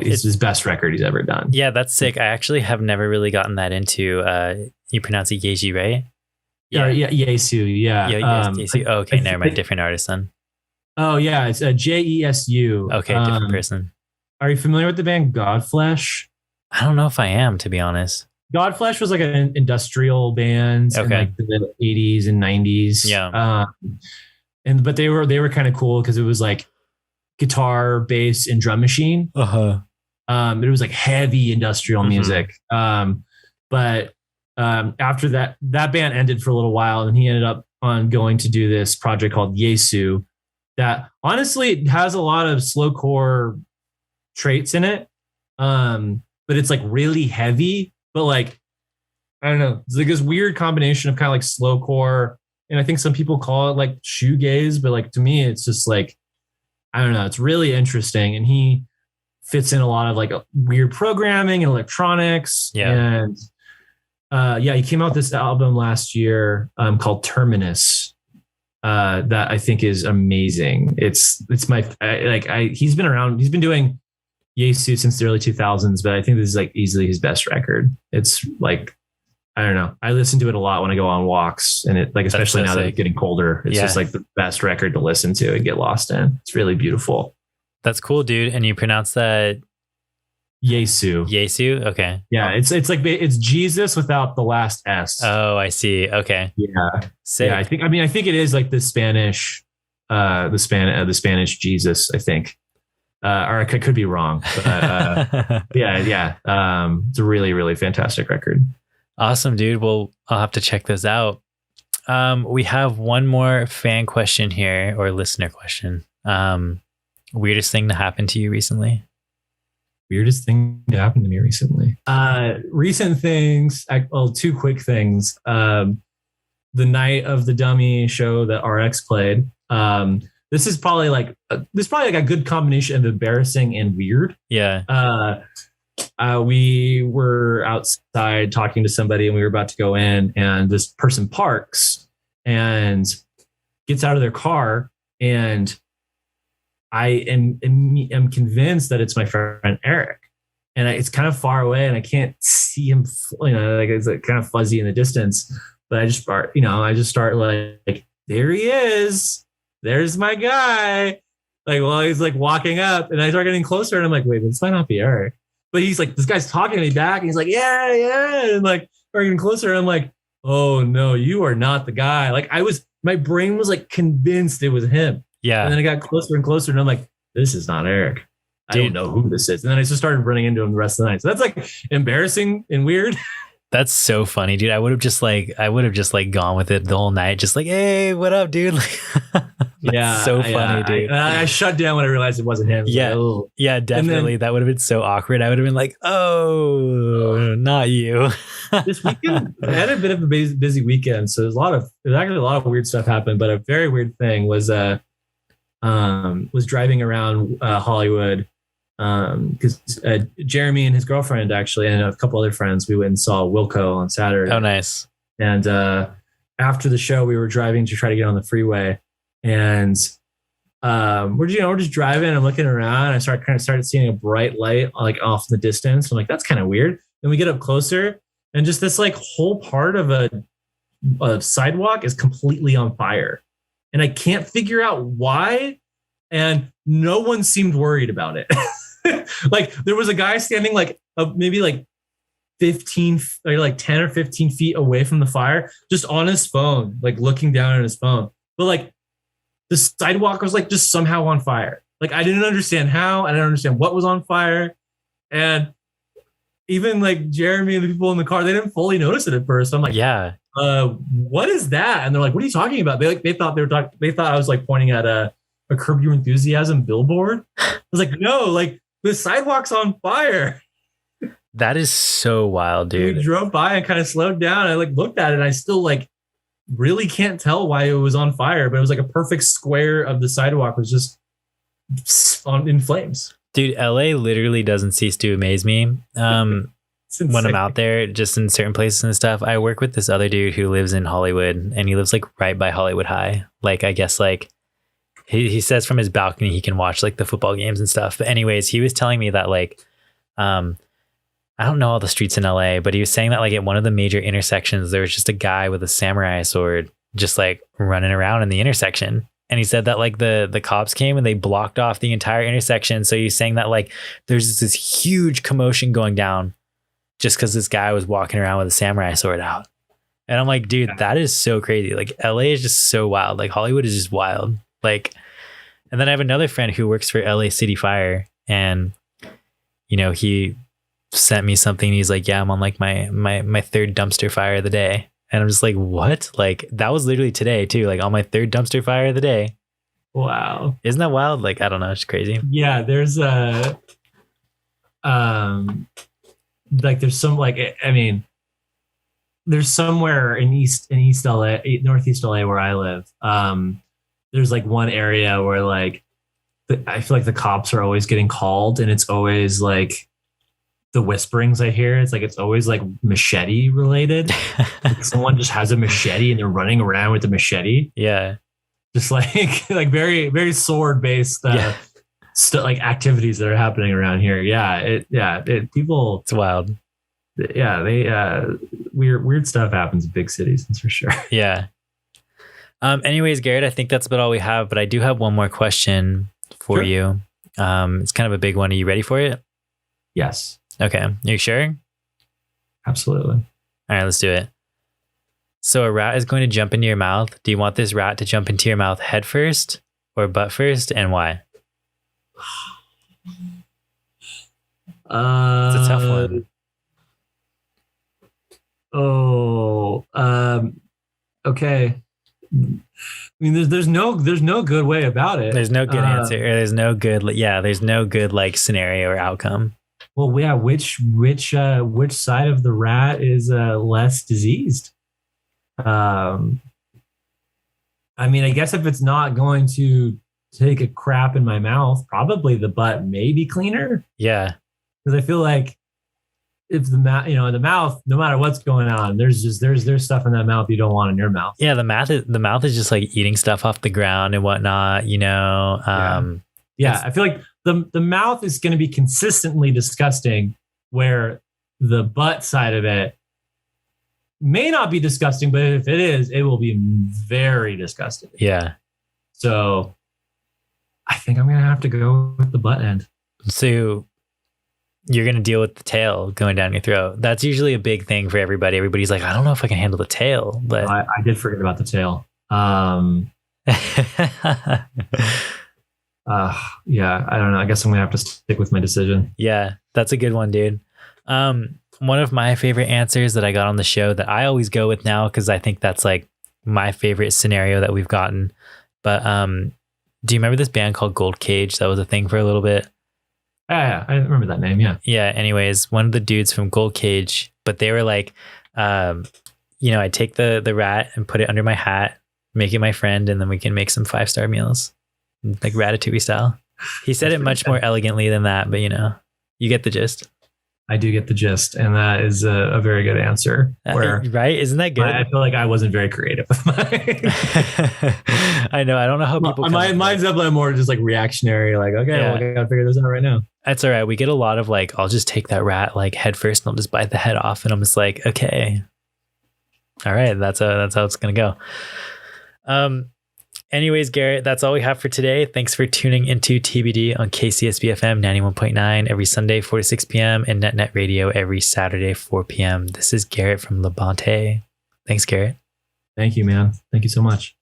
it's his best record he's ever done. Yeah, that's sick. I actually have never really gotten that into you pronounce it Yeji, right? Yeah, Yesu. Yeah. Yesu. Oh, okay, never mind. Different artist then. Oh yeah, it's a Jesu. Okay, different person. Are you familiar with the band Godflesh? I don't know if I am, to be honest. Godflesh was like an industrial band in like the 80s and 90s. Yeah. But they were kind of cool because it was like guitar, bass, and drum machine. Uh-huh. It was like heavy industrial music. But after that band ended for a little while, and he ended up on going to do this project called Yesu that honestly has a lot of slowcore traits in it. But it's like really heavy, but like, I don't know. It's like this weird combination of kind of like slowcore. And I think some people call it like shoegaze, but like to me, it's just like, I don't know. It's really interesting. And he fits in a lot of like weird programming and electronics. Yeah. And he came out with this album last year called Terminus that I think is amazing. It's my, he's been around, he's been doing Yesu since the early 2000s, but I think this is like easily his best record. It's like, I don't know. I listen to it a lot when I go on walks, and it like, especially now that it's getting colder, it's just like the best record to listen to and get lost in. It's really beautiful. That's cool, dude. And you pronounce that Yesu. Yesu. Okay. Yeah, it's Jesus without the last S. Oh, I see. Okay. Yeah. Sick. Yeah, I think it is like the Spanish Jesus, I think. Or I could be wrong. But yeah. It's a really, really fantastic record. Awesome, dude. Well, I'll have to check those out. We have one more fan question here, or listener question. Weirdest thing to happen to you recently? Weirdest thing to happen to me recently. Recent things. Two quick things. The night of the Dummy show that RX played. This is probably like a good combination of embarrassing and weird. Yeah. We were outside talking to somebody, and we were about to go in, and this person parks and gets out of their car, and I am convinced that it's my friend Eric, and it's kind of far away, and I can't see him. Like it's like kind of fuzzy in the distance. But I just start like, there he is. There's my guy. Like, while he's like walking up, and I start getting closer, and I'm like, wait, this might not be Eric. But he's like, this guy's talking to me back, and he's like, yeah, and like we're getting closer, and I'm like, oh no, you are not the guy. Like my brain was like convinced it was him. Yeah. And then I got closer and closer, and I'm like, this is not Eric. I don't know who this is. And then I just started running into him the rest of the night. So that's like embarrassing and weird. That's so funny, dude. I would have just like gone with it the whole night. Just like, hey, what up, dude? That's so funny, dude. I shut down when I realized it wasn't him. Yeah. Like, oh. Yeah, definitely. That would have been so awkward. I would have been like, oh, not you. This weekend, I had a bit of a busy weekend. So there's actually a lot of weird stuff happened. But a very weird thing was driving around Hollywood. Because Jeremy and his girlfriend actually, and a couple other friends, we went and saw Wilco on Saturday. Oh, nice. And after the show, we were driving to try to get on the freeway, and we're just driving. I'm looking around. I started seeing a bright light like off in the distance. I'm like, that's kind of weird. Then we get up closer, and just this like whole part of a sidewalk is completely on fire, and I can't figure out why. And no one seemed worried about it. Like there was a guy standing like maybe like 15 or like 10 or 15 feet away from the fire, just on his phone, like looking down at his phone. But like the sidewalk was like just somehow on fire. Like I didn't understand how, I didn't understand what was on fire. And even like Jeremy and the people in the car, they didn't fully notice it at first. I'm like, yeah, what is that? And they're like, what are you talking about? They thought I was like pointing at a Curb Your Enthusiasm billboard. I was like, no, like the sidewalk's on fire. That is so wild, dude. We drove by and kind of slowed down. I like looked at it, and I still like really can't tell why it was on fire, but it was like a perfect square of the sidewalk was just in flames. Dude, LA literally doesn't cease to amaze me. When I'm out there, just in certain places and stuff. I work with this other dude who lives in Hollywood, and he lives like right by Hollywood High. Like, I guess like he says from his balcony he can watch like the football games and stuff. But anyways, he was telling me that like I don't know all the streets in LA, but he was saying that like at one of the major intersections there was just a guy with a samurai sword just like running around in the intersection. And he said that like the cops came and they blocked off the entire intersection. So he's saying that like there's this huge commotion going down just because this guy was walking around with a samurai sword out. And I'm like, dude, that is so crazy. Like LA is just so wild. Like Hollywood is just wild. Like, and then I have another friend who works for LA City Fire, and he sent me something. He's like, yeah, I'm on like my third dumpster fire of the day. And I'm just like, what? Like that was literally today too, like on my third dumpster fire of the day. Wow. Isn't that wild? Like, I don't know. It's crazy. Yeah. There's like there's some like, I mean, there's somewhere in East LA, Northeast LA where I live. There's like one area where like I feel like the cops are always getting called, and it's always like the whisperings I hear. It's like it's always like machete related. Like someone just has a machete and they're running around with the machete. Yeah, just like very very sword based like activities that are happening around here. People. It's wild. Yeah, they weird stuff happens in big cities. That's for sure. Yeah. Anyways, Garrett, I think that's about all we have, but I do have one more question for you. It's kind of a big one. Are you ready for it? Yes. Okay. You sure? Absolutely. All right, let's do it. So a rat is going to jump into your mouth. Do you want this rat to jump into your mouth head first or butt first, and why? It's a tough one. Okay. I mean, there's no good way about it. There's no good answer. There's no good, there's no good like scenario or outcome. Well, yeah. Which side of the rat is less diseased? I mean, I guess if it's not going to take a crap in my mouth, probably the butt may be cleaner. Yeah. Because I feel like if the mouth, in the mouth, no matter what's going on, there's stuff in that mouth you don't want in your mouth. Yeah, the mouth is just like eating stuff off the ground and whatnot, Yeah, I feel like the mouth is going to be consistently disgusting, where the butt side of it may not be disgusting, but if it is, it will be very disgusting. Yeah. So I think I'm going to have to go with the butt end. So you're going to deal with the tail going down your throat. That's usually a big thing for everybody. Everybody's like, I don't know if I can handle the tail, but I did forget about the tail. Yeah, I don't know. I guess I'm going to have to stick with my decision. Yeah, that's a good one, dude. One of my favorite answers that I got on the show that I always go with now, because I think that's like my favorite scenario that we've gotten. But do you remember this band called Gold Cage? That was a thing for a little bit. Yeah, I remember that name. Yeah. Yeah. Anyways, one of the dudes from Gold Cage, but they were like, I take the rat and put it under my hat, make it my friend, and then we can make some 5-star meals, like Ratatouille style. He said it much more elegantly than that, but you get the gist. I do get the gist, and that is a very good answer. Right? Isn't that good? I feel like I wasn't very creative with mine. I know. I don't know how people. Mine's definitely more just like reactionary. Like, okay, well, I gotta figure this out right now. That's all right. We get a lot of like, I'll just take that rat like head first, and I'll just bite the head off, and I'm just like, okay, all right, that's how it's gonna go. Anyways, Garrett, that's all we have for today. Thanks for tuning into TBD on KCSB FM 91.9 every Sunday, 4 to 6 p.m. and NetNet Radio every Saturday, 4 p.m. This is Garrett from La Bonte. Thanks, Garrett. Thank you, man. Thank you so much.